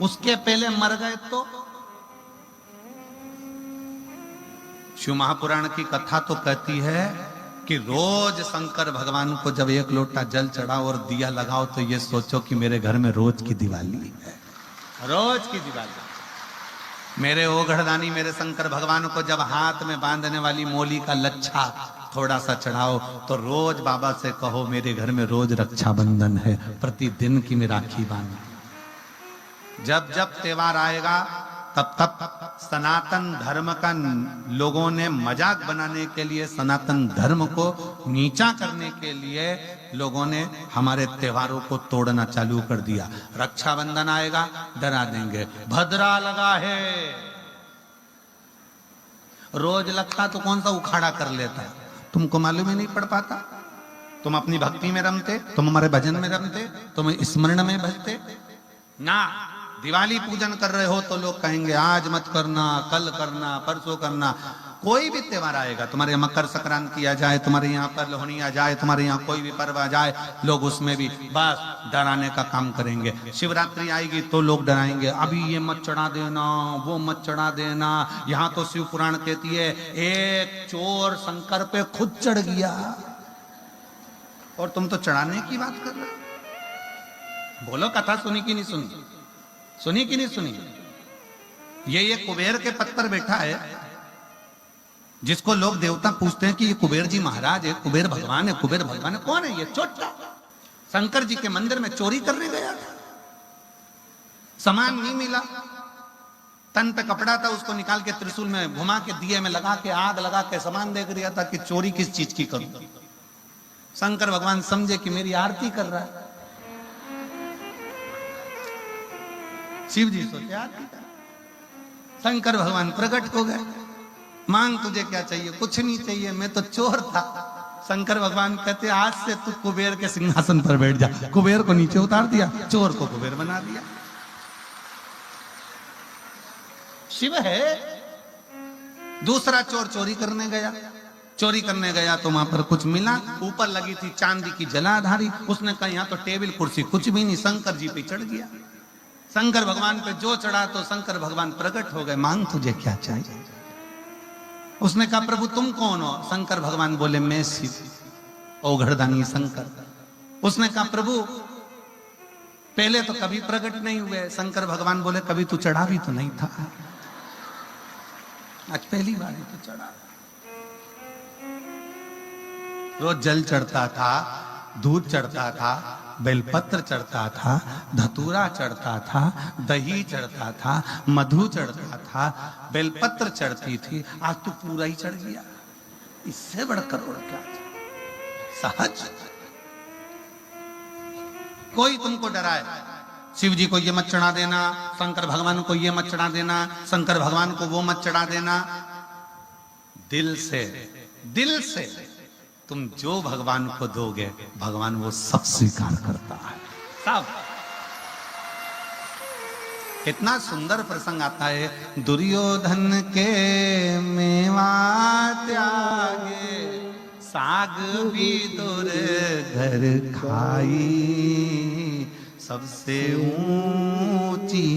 उसके पहले मर गए तो। शिव महापुराण की कथा तो कहती है कि रोज शंकर भगवान को जब एक लोटा जल चढ़ाओ और दिया लगाओ तो ये सोचो कि मेरे घर में रोज की दिवाली है, रोज की दिवाली। मेरे ओघड़दानी मेरे शंकर भगवान को जब हाथ में बांधने वाली मोली का लच्छा थोड़ा सा चढ़ाओ तो रोज बाबा से कहो मेरे घर में रोज रक्षाबंधन है, प्रतिदिन की मैं राखी बांध। जब जब त्योहार आएगा तब तब सनातन धर्म का लोगों ने मजाक बनाने के लिए, सनातन धर्म को नीचा करने के लिए लोगों ने हमारे त्योहारों को तोड़ना चालू कर दिया। रक्षाबंधन आएगा डरा देंगे, भद्रा लगा है। रोज लगता तो कौन सा उखाड़ा कर लेता, तुमको मालूम ही नहीं पड़ पाता। तुम अपनी भक्ति में रमते, तुम हमारे भजन में रमते, तुम स्मरण में भजते ना। दिवाली पूजन कर रहे हो तो लोग कहेंगे आज मत करना, कल करना, परसों करना। कोई भी त्योहार आएगा, तुम्हारे यहाँ मकर संक्रांति आ जाए, तुम्हारे यहाँ पर लोहड़ी आ जाए, तुम्हारे यहाँ कोई भी पर्व आ जाए, लोग उसमें भी बस डराने का काम करेंगे। शिवरात्रि आएगी तो लोग डराएंगे, अभी ये मत चढ़ा देना, वो मत चढ़ा देना। यहाँ तो शिव पुराण कहती है एक चोर शंकर पे खुद चढ़ गया और तुम तो चढ़ाने की बात कर रहे हो। बोलो कथा सुनी कि नहीं सुनी, सुनी कि नहीं सुनी? ये कुबेर के पद पर बैठा है जिसको लोग देवता पूछते हैं कि ये कुबेर जी महाराज है, कुबेर भगवान है, कुबेर भगवान है। कौन है ये? चोटा शंकर जी के मंदिर में चोरी करने गया था, सामान नहीं मिला, तन पे कपड़ा था, उसको निकाल के त्रिशूल में घुमा के दिए में लगा के आग लगा के सामान देख रहा था कि चोरी किस चीज की करूं। शंकर भगवान समझे कि मेरी आरती कर रहा है। शिव जी सोचे आरती कर। शंकर भगवान प्रकट हो गए, मांग तुझे क्या चाहिए? कुछ नहीं चाहिए, मैं तो चोर था। शंकर भगवान कहते आज से तू कुबेर के सिंहासन पर बैठ जा। कुबेर को नीचे उतार दिया, चोर को कुबेर बना दिया। शिव है। दूसरा चोर चोरी करने गया, चोरी करने गया तो वहां पर कुछ मिला, ऊपर लगी थी चांदी की जलाधारी। उसने कहा यहाँ तो टेबल कुर्सी कुछ भी नहीं, शंकर जी पे चढ़ गया। शंकर भगवान पे जो चढ़ा तो शंकर भगवान प्रकट हो गए, मांग तुझे क्या चाहिए? उसने कहा प्रभु तुम कौन हो? शंकर भगवान बोले मैं शिव, ओघड़दानी शंकर। उसने कहा प्रभु पहले तो कभी प्रकट नहीं हुए। शंकर भगवान बोले कभी तू चढ़ा भी तो नहीं था, आज पहली बार ही तो चढ़ा। रोज जल चढ़ता था, दूध चढ़ता था, बेलपत्र चढ़ता था, धतूरा चढ़ता था, दही चढ़ता था, मधु चढ़ता था, बेलपत्र चढ़ती थी। आज तो पूरा ही चढ़ गया। इससे बढ़कर और क्या? सहज। कोई तुमको डराए, शिव जी को ये मत चढ़ा देना, शंकर भगवान को ये मत चढ़ा देना, शंकर भगवान को वो मत चढ़ा देना। दिल से तुम जो भगवान को दोगे, भगवान वो सब स्वीकार करता है, सब। कितना सुंदर प्रसंग आता है। दुर्योधन के मेवा त्यागे, साग भी दूर घर खाई, सबसे ऊंची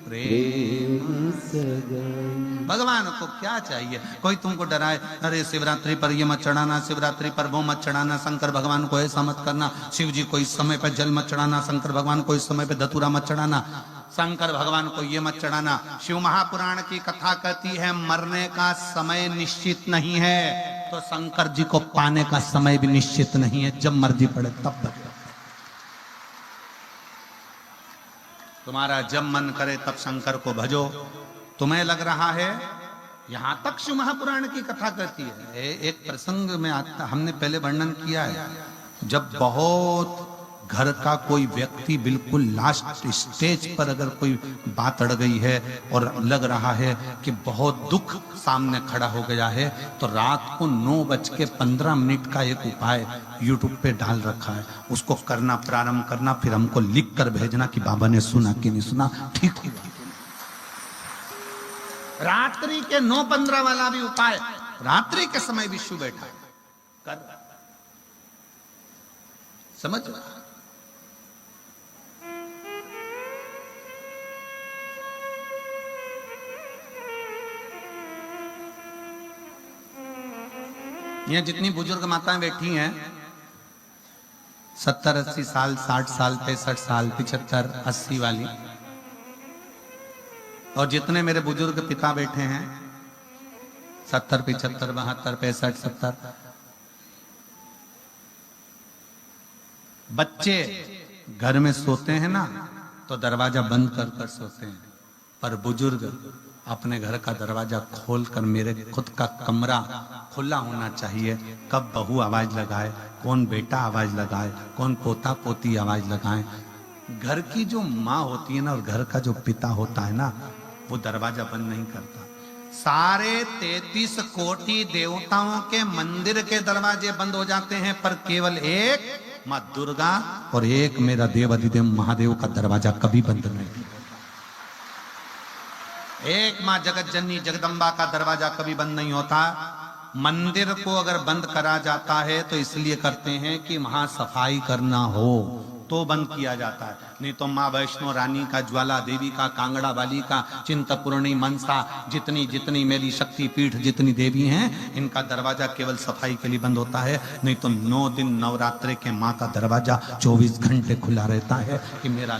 प्रेम सगाई। भगवान को क्या चाहिए? कोई तुमको डराए, अरे शिवरात्रि पर ये मत चढ़ाना, शिवरात्रि पर वो मत चढ़ाना, शंकर भगवान को ऐसा मत करना, शिव जी को इस समय पे जल मत चढ़ाना, शंकर भगवान को इस समय पे धतूरा मत चढ़ाना, शंकर भगवान को ये मत चढ़ाना। शिव महापुराण की कथा कहती है मरने का समय निश्चित नहीं है, तो शंकर जी को पाने का समय भी निश्चित नहीं है। जब मर्जी पड़े तब तक। तुम्हारा जब मन करे तब शंकर को भजो। तुम्हें लग रहा है, यहां तक शिव महापुराण की कथा कहती है। एक प्रसंग में आता, हमने पहले वर्णन किया है, जब बहुत घर का कोई व्यक्ति बिल्कुल लास्ट स्टेज पर अगर कोई बात अड़ गई है और लग रहा है कि बहुत दुख सामने खड़ा हो गया है, तो रात को 9:15 का एक उपाय यूट्यूब पे डाल रखा है। उसको करना, प्रारंभ करना, फिर हमको लिख कर भेजना कि बाबा ने सुना कि नहीं सुना, ठीक हुआ। रात्रि के 9:15 वाला भी उपाय, रात्रि के समय विष्णु बैठा कर, समझ रहा? यहाँ जितनी बुजुर्ग माताएं बैठी हैं, 70-80 साल, 60 साल, 65 साल, 75, 80 वाली, और जितने मेरे बुजुर्ग पिता बैठे हैं 70, 75, 72, 65, 70, बच्चे घर में सोते हैं ना तो दरवाजा बंद कर कर सोते हैं, पर बुजुर्ग अपने घर का दरवाजा खोलकर, मेरे खुद का कमरा खुला होना चाहिए, कब बहू आवाज लगाए, कौन बेटा आवाज लगाए, कौन पोता पोती आवाज लगाए। घर की जो माँ होती है ना और घर का जो पिता होता है ना, वो दरवाजा बंद नहीं करता। सारे 33 कोटि देवताओं के मंदिर के दरवाजे बंद हो जाते हैं, पर केवल एक माँ दुर्गा और एक मेरा देव अधिदेव महादेव का दरवाजा कभी बंद नहीं। एक माँ जगत जननी जगदम्बा का दरवाजा कभी बंद नहीं होता। मंदिर को अगर बंद करा जाता है तो इसलिए करते हैं कि वहां सफाई करना हो तो बंद किया जाता है, नहीं तो माँ वैष्णो रानी का, ज्वाला देवी का, कांगड़ा वाली का, चिंतपूर्णी, मनसा, जितनी जितनी मेरी शक्ति पीठ जितनी देवी हैं, इनका दरवाजा केवल सफाई के लिए बंद होता है, नहीं तो 9 दिन नवरात्रे के माँ का दरवाजा 24 घंटे खुला रहता है कि मेरा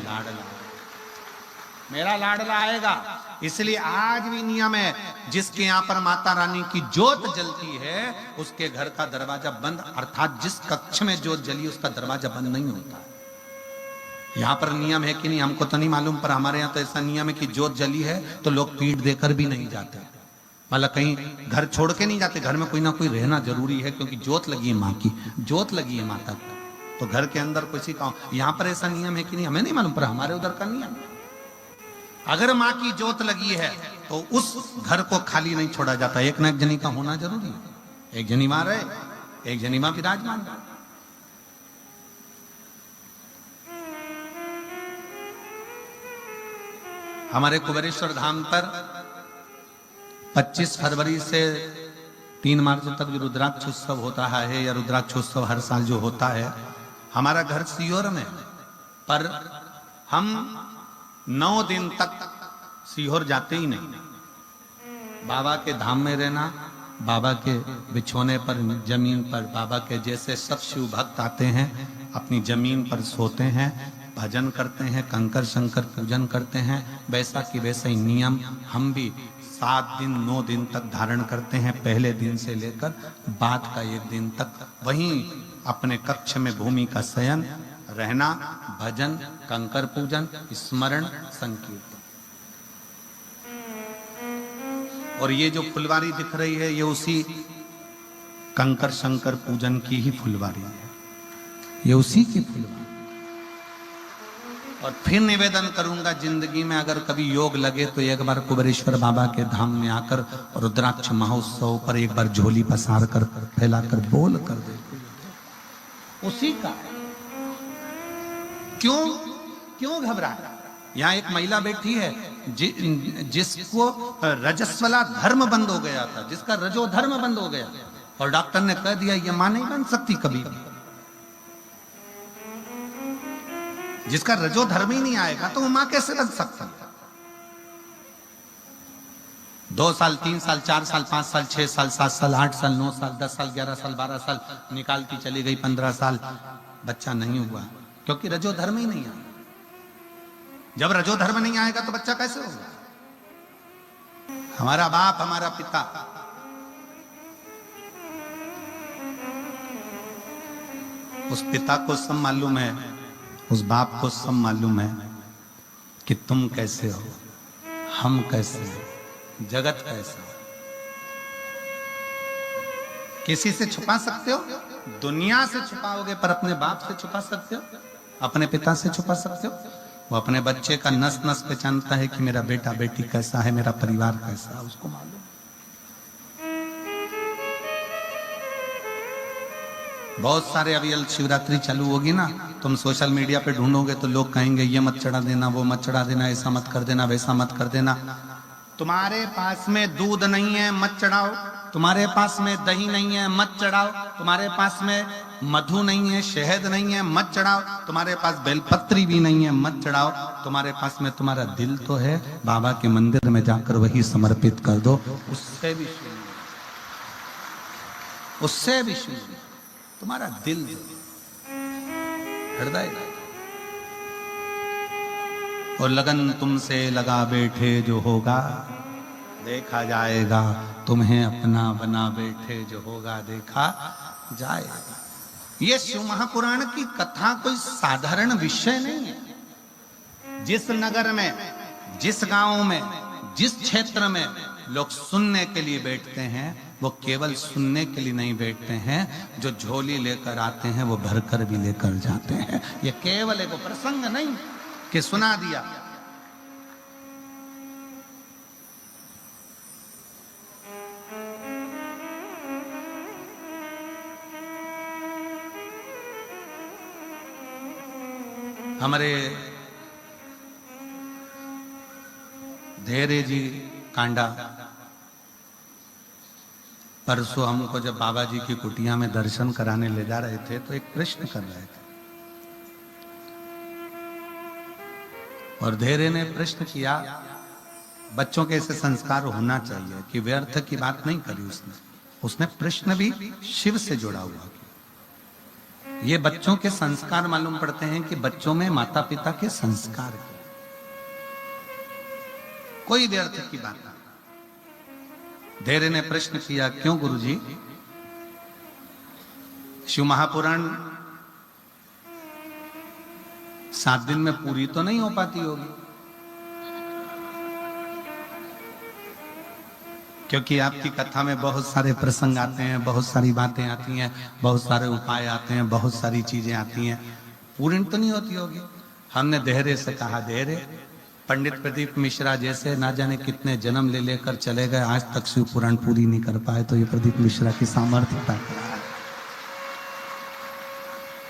लाडला आएगा। इसलिए आज भी नियम है, जिसके यहाँ पर माता रानी की ज्योत जलती है उसके घर का दरवाजा बंद, अर्थात जिस कक्ष में ज्योत जली उसका दरवाजा बंद नहीं होता। यहाँ पर नियम है कि नहीं हमको तो नहीं मालूम, पर हमारे यहाँ तो ऐसा नियम है कि ज्योत जली है तो लोग पीठ देकर भी नहीं जाते, मतलब कहीं घर छोड़ के नहीं जाते, घर में कोई ना कोई रहना जरूरी है, क्योंकि ज्योत लगी है माँ की, ज्योत लगी है माता की, तो घर के अंदर किसी का, यहाँ पर ऐसा नियम है कि नहीं हमें नहीं मालूम, पर हमारे उधर का नियम है। अगर माँ की ज्योत लगी है तो उस घर को खाली नहीं छोड़ा जाता, एक न एक जनी का होना जरूरी है। एक जनी मां रहे, एक जनी मां विराजमान रहे। हमारे कुबेरेश्वर धाम पर 25 फरवरी से 3 मार्च तक जो रुद्राक्षोत्सव होता है, या रुद्राक्षोत्सव हर साल जो होता है, हमारा घर सीहोर में, पर हम 9 दिन तक सीहोर जाते ही नहीं। बाबा के धाम में रहना, बाबा के बिछोने पर, जमीन पर, बाबा के जैसे सब शिव भक्त आते हैं अपनी जमीन पर सोते हैं, भजन करते हैं, कंकर शंकर पूजन करते हैं, वैसा कि वैसा ही नियम हम भी 7 दिन 9 दिन तक धारण करते हैं। पहले दिन से लेकर बाद का 1 दिन तक वहीं अपने कक्ष में भूमि का शयन, रहना, भजन, कंकर पूजन, स्मरण, संकीर्तन। और ये जो फुलवारी दिख रही है ये उसी कंकर शंकर पूजन की ही फुलवारी है, ये उसी की फुलवारी। और फिर निवेदन करूंगा, जिंदगी में अगर कभी योग लगे तो एक बार कुबेरेश्वर बाबा के धाम में आकर रुद्राक्ष महोत्सव पर एक बार झोली पसार कर फैलाकर बोल कर दे, उसी का। क्यों घबराए? यहाँ एक महिला बैठी है जिसको रजस्वला धर्म बंद हो गया था, जिसका रजो धर्म बंद हो गया, और डॉक्टर ने कह दिया ये मां नहीं बन सकती कभी भी। जिसका रजो धर्म ही नहीं आएगा तो वो मां कैसे बन सकता? 2 साल 3 साल 4 साल 5 साल 6 साल 7 साल 8 साल 9 साल 10 साल 11 साल 12 साल निकालती चली गई, 15 साल बच्चा नहीं हुआ, क्योंकि रजो धर्म ही नहीं आया। जब रजो धर्म नहीं आएगा तो बच्चा कैसे होगा? हमारा बाप, हमारा पिता, उस पिता को सब मालूम है, उस बाप को सब मालूम है कि तुम कैसे हो, हम कैसे हैं, जगत कैसा हो। किसी से छुपा सकते हो? दुनिया से छुपाओगे, पर अपने बाप से छुपा सकते हो? अपने पिता से छुपा सकते हो? वो अपने बच्चे का नस नस पहचानता है कि मेरा बेटा बेटी कैसा है, मेरा परिवार कैसा है, उसको मालूम। बहुत सारे अभी शिवरात्रि चालू होगी ना, तुम सोशल मीडिया पे ढूंढोगे तो लोग कहेंगे ये मत चढ़ा देना, वो मत चढ़ा देना, ऐसा मत कर देना, वैसा मत कर देना। तुम्हारे पास में दूध नहीं है मत चढ़ाओ, तुम्हारे पास में दही नहीं है मत चढ़ाओ, तुम्हारे पास में मधु नहीं है, शहद नहीं है मत चढ़ाओ, तुम्हारे पास बेलपत्री भी नहीं है मत चढ़ाओ, तुम्हारे पास में तुम्हारा दिल तो है, बाबा के मंदिर में जाकर वही समर्पित कर दो, उससे भी शुरू, उससे भी शुरू। तुम्हारा दिल, हृदय, और लगन तुमसे लगा बैठे जो होगा देखा जाएगा, तुम्हें अपना बना बैठे जो होगा देखा जाएगा। ये शिव महापुराण की कथा कोई साधारण विषय नहीं है। जिस नगर में, जिस गांव में, जिस क्षेत्र में लोग सुनने के लिए बैठते हैं, वो केवल सुनने के लिए नहीं बैठते हैं, जो झोली लेकर आते हैं वो भरकर भी लेकर जाते हैं। ये केवल एक प्रसंग नहीं कि सुना दिया। हमारे धैर्य जी कांडा परसों हमको जब बाबा जी की कुटिया में दर्शन कराने ले जा रहे थे तो एक प्रश्न कर रहे थे, और धैर्य ने प्रश्न किया, बच्चों के ऐसे संस्कार होना चाहिए कि व्यर्थ की बात नहीं करी उसने प्रश्न भी शिव से जोड़ा हुआ। ये बच्चों के संस्कार मालूम पड़ते हैं कि बच्चों में माता पिता के संस्कार है, कोई व्यर्थ की बात नहीं। धैर्य ने प्रश्न किया, क्यों गुरुजी, शिव महापुराण 7 दिन में पूरी तो नहीं हो पाती होगी, क्योंकि आपकी कथा में बहुत सारे प्रसंग आते हैं, बहुत सारी बातें आती हैं, बहुत सारे उपाय आते हैं, बहुत सारी चीजें आती हैं, पूर्ण तो नहीं होती होगी। हमने धैर्य से कहा, धैर्य, पंडित प्रदीप मिश्रा जैसे ना जाने कितने जन्म ले लेकर चले गए, आज तक शिव पुराण पूरी नहीं कर पाए, तो ये प्रदीप मिश्रा की सामर्थ्यता है।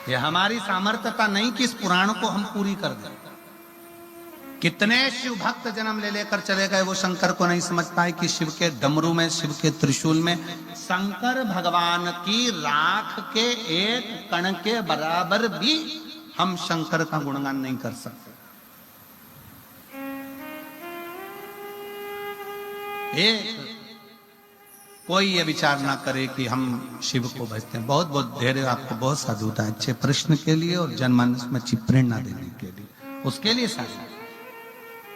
ये हमारी सामर्थ्यता नहीं कि इस पुराण को हम पूरी कर दें। कितने शिव भक्त जन्म ले लेकर चले गए, वो शंकर को नहीं समझ पाए कि शिव के डमरू में, शिव के त्रिशूल में शंकर भगवान की राख के एक कण के बराबर भी हम शंकर का गुणगान नहीं कर सकते। कोई ये विचार ना करे कि हम शिव को भजते हैं। बहुत बहुत धैर्य आपको बहुत साधुता है अच्छे प्रश्न के लिए और जनमानस में अच्छी प्रेरणा देने के लिए, उसके लिए साधु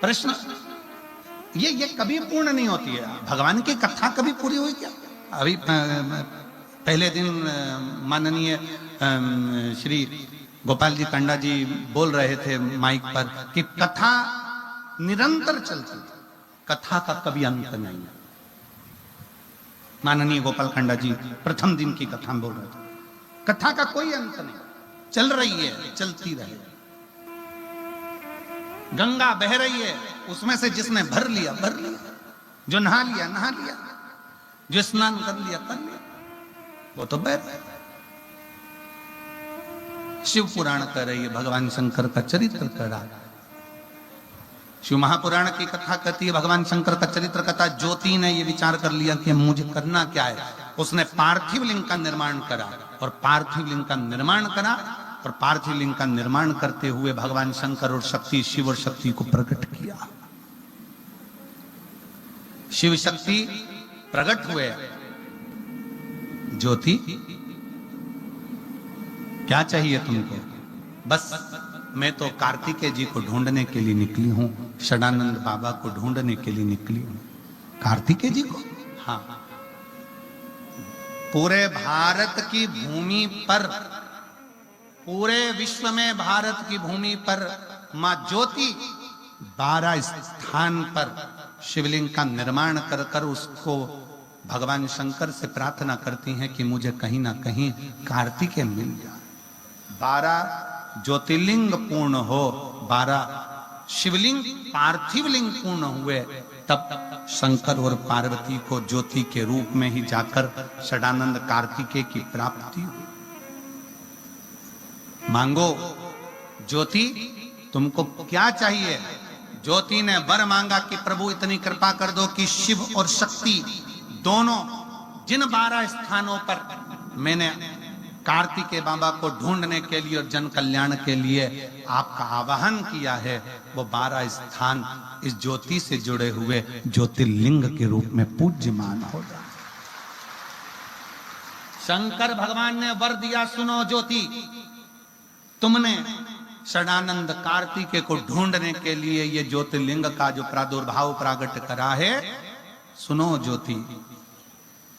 प्रश्न ये कभी पूर्ण नहीं होती है। भगवान की कथा कभी पूरी हुई क्या? अभी पहले दिन माननीय श्री गोपाल जी कंडा जी बोल रहे थे माइक पर कि कथा निरंतर चलती, कथा का कभी अंत नहीं है। माननीय गोपाल खंडा जी प्रथम दिन की कथा बोल रहे थे, कथा का कोई अंत नहीं, चल रही है, चलती रहे। गंगा बह रही है, उसमें से जिसने भर लिया भर लिया, जो नहा लिया नहा लिया, जो स्नान कर लिया कर लिया, वो तो बह रहा है। शिव पुराण कह रही है, भगवान शंकर का चरित्र कह रहा है। शिव महापुराण की कथा कहती है भगवान शंकर का चरित्र कथा। ज्योति ने ये विचार कर लिया कि मुझे करना क्या है, उसने पार्थिव लिंग का निर्माण करा और पार्थिव लिंग का निर्माण करा और पार्थिव लिंग का निर्माण करते हुए भगवान शंकर और शक्ति, शिव और शक्ति को प्रकट किया। शिव शक्ति प्रकट हुए। ज्योति क्या चाहिए तुमको? बस मैं तो कार्तिकेय जी को ढूंढने के लिए निकली हूं, षडानंद बाबा को ढूंढने के लिए निकली हूं। कार्तिकेय जी को? हाँ। पूरे भारत की भूमि पर, पूरे विश्व में भारत की भूमि पर मां ज्योति 12 स्थान पर शिवलिंग का निर्माण कर कर उसको भगवान शंकर से प्रार्थना करती हैं कि मुझे कहीं ना कहीं कार्तिकेय मिल जाए। 12 ज्योतिर्लिंग पूर्ण हो, 12 शिवलिंग पार्थिव लिंग पूर्ण हुए, तब शंकर और पार्वती को ज्योति के रूप में ही जाकर षडानंद कार्तिकेय की प्राप्ति हुई। मांगो ज्योति, तुमको क्या चाहिए? ज्योति ने वर मांगा कि प्रभु इतनी कृपा कर दो कि शिव और शक्ति दोनों जिन 12 स्थानों पर मैंने कार्तिकेय बाबा को ढूंढने के लिए और जन कल्याण के लिए आपका आवाहन किया है, वो 12 स्थान इस ज्योति से जुड़े हुए ज्योतिर्लिंग के रूप में पूज्यमान हो जाए। शंकर भगवान ने वर दिया, सुनो ज्योति, तुमने षडानंद कार्तिकेय को ढूंढने के लिए ये ज्योतिर्लिंग का जो प्रादुर्भाव प्रागट करा है, सुनो ज्योति,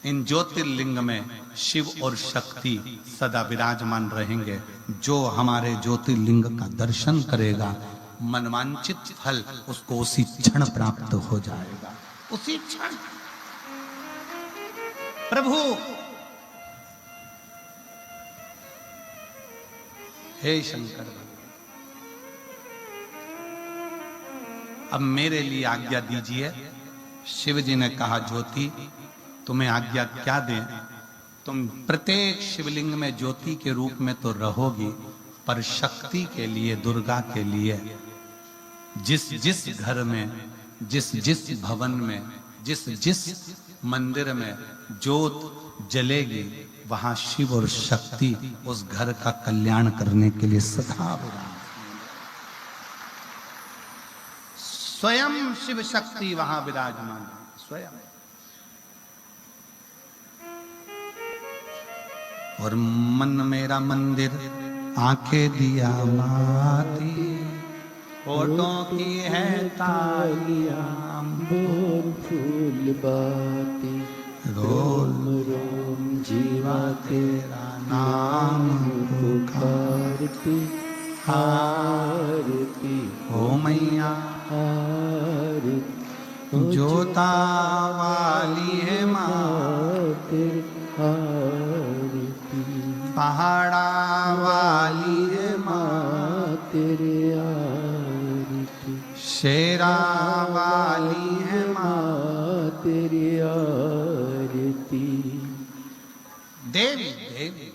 इन ज्योतिर्लिंग में शिव और शक्ति सदा विराजमान रहेंगे। जो हमारे ज्योतिर्लिंग का दर्शन करेगा, मनवांचित फल उसको उसी क्षण प्राप्त हो जाएगा, उसी क्षण। प्रभु हे शंकर, अब मेरे लिए आज्ञा दीजिए। शिव जी ने कहा, ज्योति तुम्हें आज्ञा क्या दें? तुम प्रत्येक शिवलिंग में ज्योति के रूप में तो रहोगी, पर शक्ति के लिए, दुर्गा के लिए जिस जिस घर में, जिस जिस भवन में, जिस जिस मंदिर में ज्योत जलेगी, वहां शिव और शक्ति उस घर का कल्याण करने के लिए सदा विराजमान। स्वयं शिव शक्ति वहां विराजमान, स्वयं। और मन मेरा मंदिर, आंखें दिया माती, होठों की है तालियां, बोल फूल बाती, रोम रोम जीवा तेरा नाम पुकारती, आरती ओ मैया आरती, जोता वाली है माँ, तेरी आरती, पहाड़ा वाली है माँ तेरे आरती, शेरा वाली है माँ तेरी आरती। देवी देवी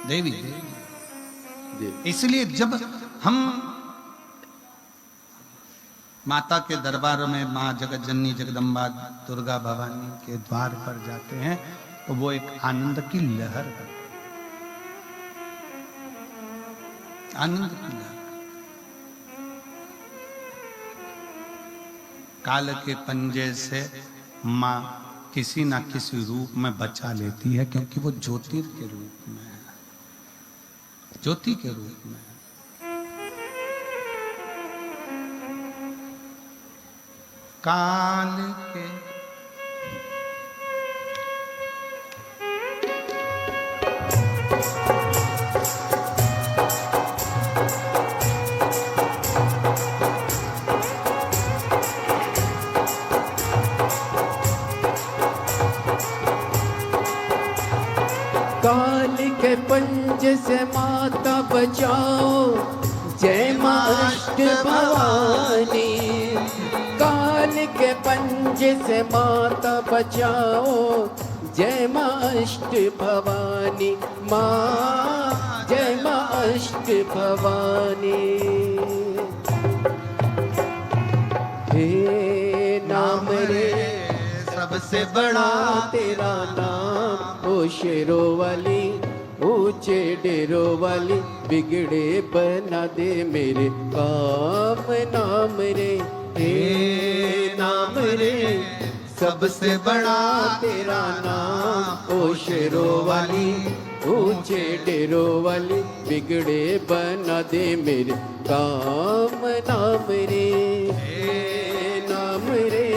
देवी देवी। इसलिए जब हम माता के दरबार में, माँ जगत जननी जगदम्बा दुर्गा भवानी के द्वार पर जाते हैं, तो वो एक आनंद की लहर है। आनंद किया। काल के पंजे से माँ किसी ना किसी रूप में बचा लेती है, क्योंकि वो ज्योतिर के रूप में है, ज्योति के रूप में है। काल के काल के पंजे से माता बचाओ, जय माँ अष्ट भवानी। काल के पंजे से माता बचाओ, जय माँ अष्ट भवानी। माँ जय माँ अष्ट भवानी। हे नाम रे सबसे बड़ा तेरा नाम, ओ शेरों वाली ऊंचे डेरों वाली, बिगड़े बना दे मेरे काम। नाम रे हे नाम रे सबसे बड़ा तेरा नाम, ओ शेरों वाली ऊंचे डेरों वाली, बिगड़े बना दे मेरे काम। नाम रे हे नाम रे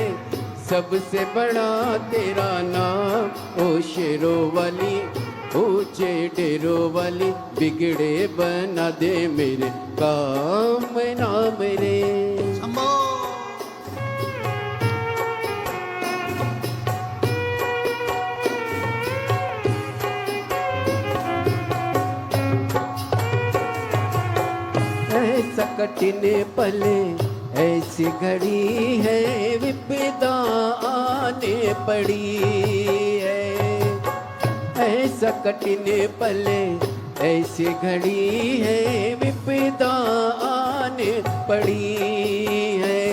सबसे बड़ा तेरा नाम, ओ शेरों वाली ऊंचे डेरों वाली, बिगड़े बना दे मेरे काम। नाम रे ऐसा कठिन पले, ऐसी घड़ी है विपदा आने पड़ी है। ऐसा कठिन पले, ऐसी घड़ी है विपदा आने पड़ी है।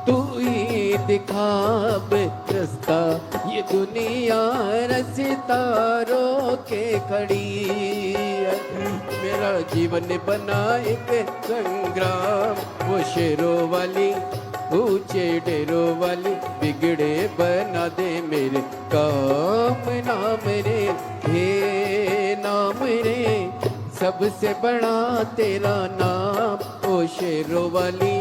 तू ही दिखा रास्ता, ये दुनिया रास्ता रोके खड़ी है। मेरा जीवन बना एक संग्राम, वो शेरों वाली ऊंचे डेरों वाली, बिगड़े बना दे मेरे काम। नाम रे हे नाम रे सबसे बड़ा तेरा नाम, ओ शेरों वाली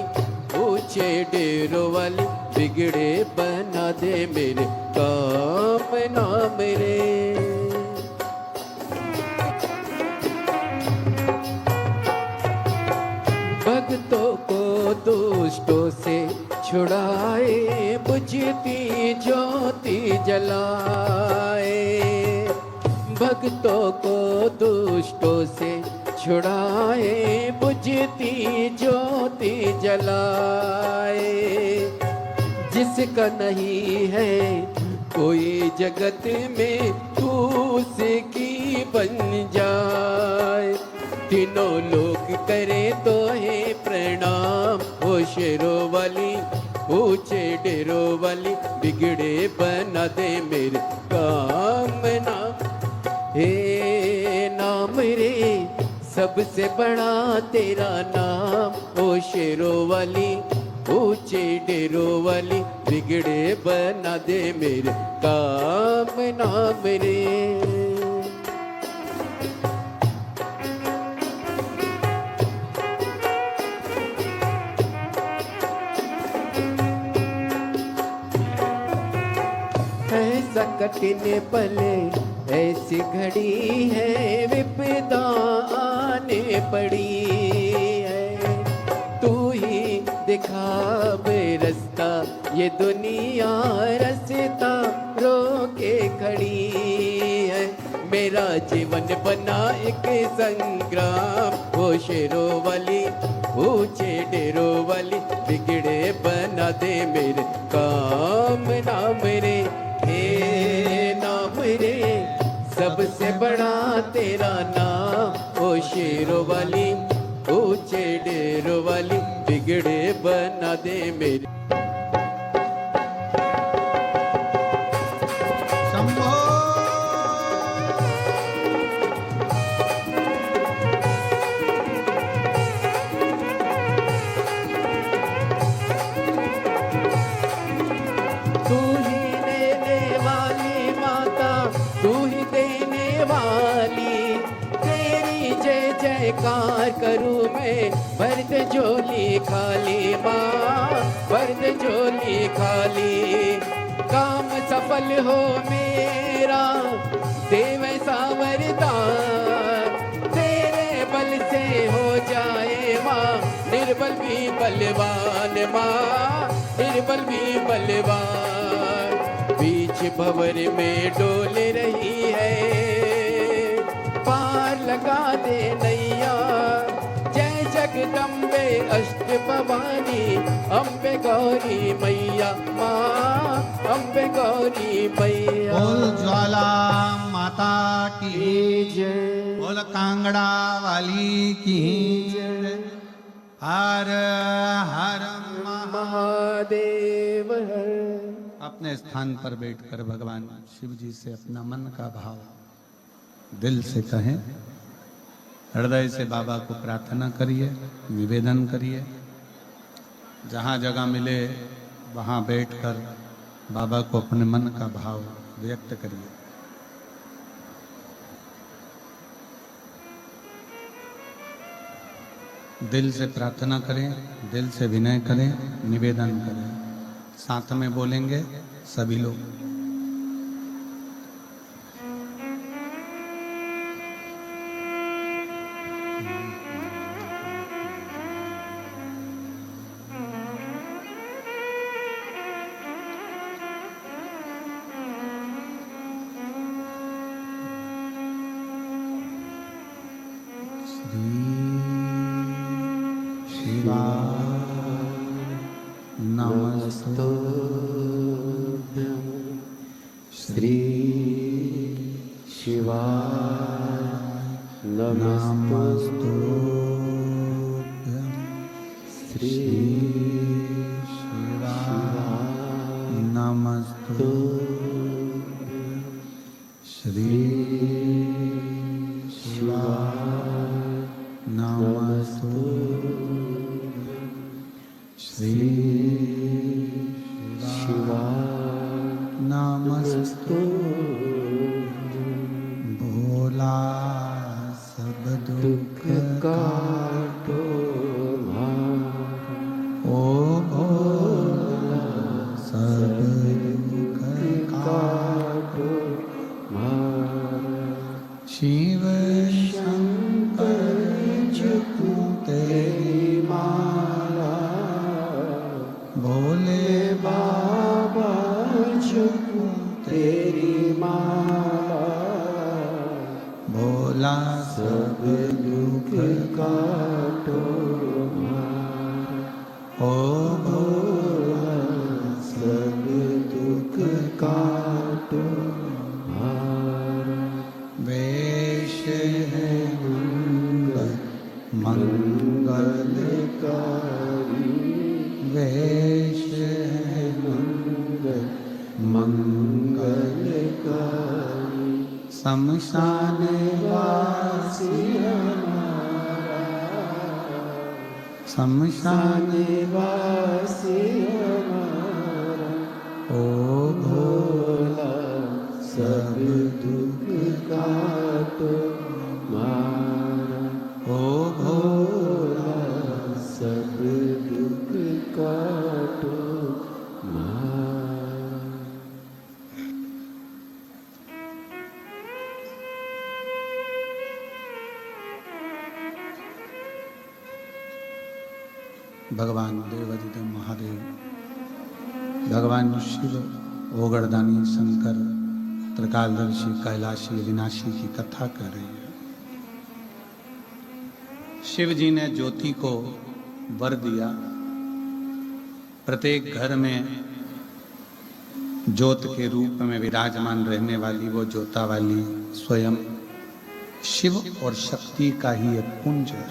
ऊंचे डेरों वाली, बिगड़े बना दे मेरे काम। नाम रे भक्तों को दुष्टों से छुड़ाए, बुझती ज्योति जलाए। भक्तों को दुष्टों से छुड़ाए, बुझती ज्योति जलाए। जिसका नहीं है कोई जगत में, तू उसकी बन जाए। तीनों लोग करे तो है प्रणाम, ओ शेरों वाली ऊंचे डेरों वाली, बिगड़े बना दे मेरे काम। नाम हे नाम रे सबसे बड़ा तेरा नाम, ओ शेरों वाली ऊंचे डेरों वाली, बिगड़े बना दे मेरे काम। नाम रे ऐसा कठिन पले, ऐसी घड़ी है विपदा आने पड़ी है। तू ही दिखा रास्ता, ये दुनिया रास्ता रोके खड़ी है। मेरा जीवन बना एक संग्राम, वो शेरों वाली ऊंचे डेरों वाली, बिगड़े बना दे मेरे काम। नाम रे हे नाम रे सबसे बड़ा तेरा नाम, ओ शेरों वाली ऊंचे डेरों वाली, बिगड़े बना दे मेरे। तू ही देने वाली, तेरी जय जयकार करूं मैं, भर दे झोली खाली माँ, भर दे झोली खाली। काम सफल हो मेरा, दे वैसा वरदान, तेरे बल से हो जाए माँ, निर्बल भी बलवान माँ, निर्बल भी बलवान। बीच भंवर में डोल रही है, पार लगा दे नैया। जय जगदम्बे अष्ट भवानी, अम्बे गौरी मैया माँ, अम्बे गौरी मैया। बोल ज्वाला माता की जय, बोल कांगड़ा वाली की जय। हर हर महादेव हर। अपने स्थान पर बैठकर भगवान शिव जी से अपना मन का भाव दिल से कहें, हृदय से बाबा को प्रार्थना करिए, निवेदन करिए। जहाँ जगह मिले वहाँ बैठकर बाबा को अपने मन का भाव व्यक्त करिए। दिल से प्रार्थना करें, दिल से विनय करें, निवेदन करें। साथ में बोलेंगे सभी लोग। नमस्तुभ्यं श्री शिवाय नमस्तुभ्यं श्री शिवाय नमस्तुभ्यं श्री शिवाय नमस्तुभ्यं श्री भोला सब दुख काटो ओ भोला सब दुख काटो शिव शंकर झुकू तेरी माला, भोले बाबा झुकू तेरी माला। भोला सब दुख काटो ओ भोला सब दुख काटो। वेश है मंगलकारी, वेश है मंगलकारी। शमशान वासी हमारा, शमशान वासी हमारा। ओ भोला सब दुख काटो मारा, ओ भोला सब दुख काटो मारा। भगवान देवाधिदेव महादेव, भगवान शिव, ओगरदानी शंकर, त्रिकालदर्शी, कैलाशी, अविनाशी की कथा कर रही है। शिव जी ने ज्योति को वर दिया। प्रत्येक घर में ज्योत के रूप में विराजमान रहने वाली वो ज्योता वाली स्वयं शिव और शक्ति का ही एक पुंज है।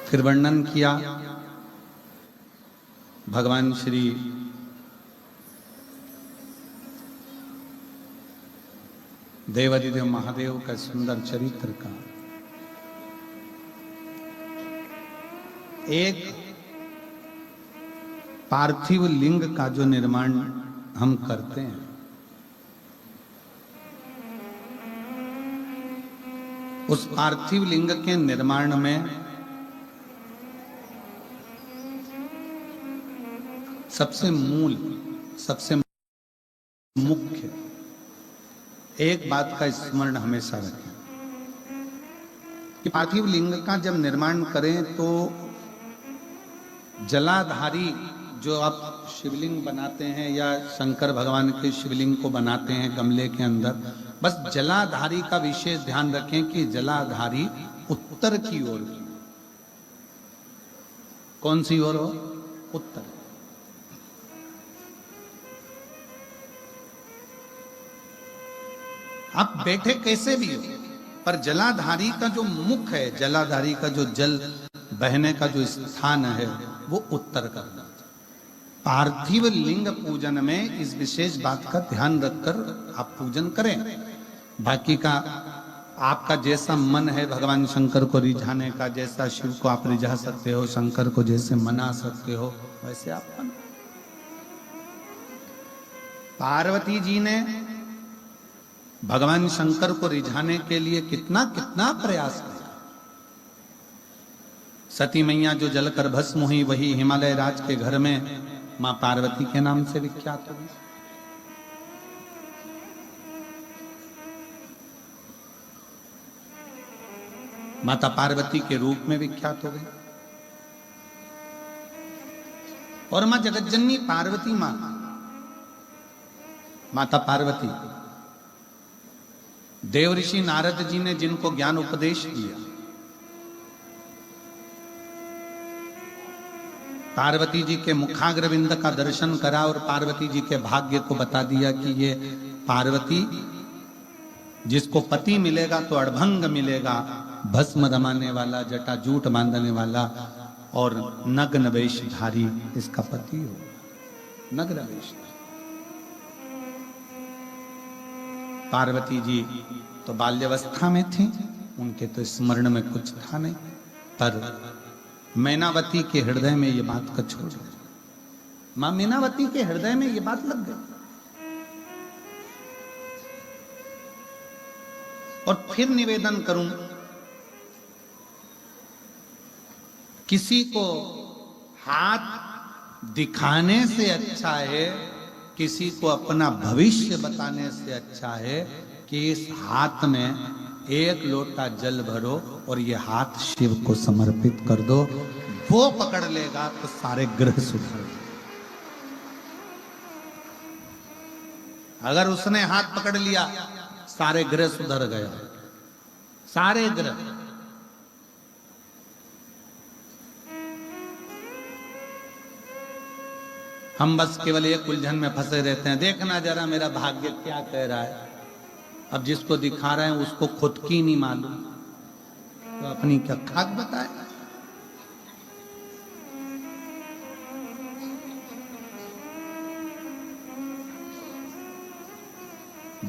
फिर वर्णन किया भगवान श्री देवाधिदेव महादेव का सुंदर चरित्र का। एक पार्थिव लिंग का जो निर्माण हम करते हैं। उस पार्थिव लिंग के निर्माण में सबसे मूल, सबसे मुख्य एक बात का स्मरण हमेशा रखें कि पार्थिव लिंग का जब निर्माण करें तो जलाधारी जो आप शिवलिंग बनाते हैं या शंकर भगवान के शिवलिंग को बनाते हैं गमले के अंदर, बस जलाधारी का विशेष ध्यान रखें कि जलाधारी उत्तर की ओर की। कौन सी ओर हो? उत्तर। आप बैठे कैसे भी हो, पर जलाधारी का जो मुख है, जलाधारी का जो जल बहने का जो स्थान है, वो उत्तर करना। पार्थिव लिंग पूजन में इस विशेष बात का ध्यान रखकर आप पूजन करें। बाकी का आपका जैसा मन है भगवान शंकर को रिझाने का, जैसा शिव को आप रिझा सकते हो, शंकर को जैसे मना सकते हो, वैसे आप मनाओ। पार्वती जी ने भगवान शंकर को रिझाने के लिए कितना कितना प्रयास किया। सती मैया जो जलकर भस्म हुई, वही हिमालय राज के घर में मां पार्वती के नाम से विख्यात हो गई। माता पार्वती के रूप में विख्यात हो गई। और मां जगतजननी पार्वती मां, माता पार्वती, देव ऋषि नारद जी ने जिनको ज्ञान उपदेश दिया, पार्वती जी के मुखाग्रविंद का दर्शन करा और पार्वती जी के भाग्य को बता दिया कि ये पार्वती, जिसको पति मिलेगा तो अड़भंग मिलेगा, भस्म रमाने वाला, जटा जूट बांधने वाला और नग्न वेशधारी इसका पति होगा। नग्न वेश। पार्वती जी तो बाल्यावस्था में थी, उनके तो स्मरण में कुछ था नहीं, पर मैनावती के हृदय में ये बात का छोड़ गई। मां मैनावती के हृदय में ये बात लग गई। और फिर निवेदन करूं, किसी को हाथ दिखाने से अच्छा है, किसी को अपना भविष्य बताने से अच्छा है कि इस हाथ में एक लोटा जल भरो और ये हाथ शिव को समर्पित कर दो। वो पकड़ लेगा तो सारे ग्रह सुधर। अगर उसने हाथ पकड़ लिया, सारे ग्रह सुधर गया, सारे ग्रह। हम बस केवल एक उलझन में फंसे रहते हैं, देखना जरा मेरा भाग्य क्या कह रहा है। अब जिसको दिखा रहे हैं उसको खुद की नहीं मालूम, तो अपनी क्या खाक बताए।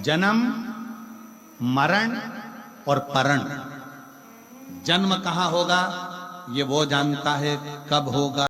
जन्म, मरण और परण। जन्म कहां होगा ये वो जानता है, कब होगा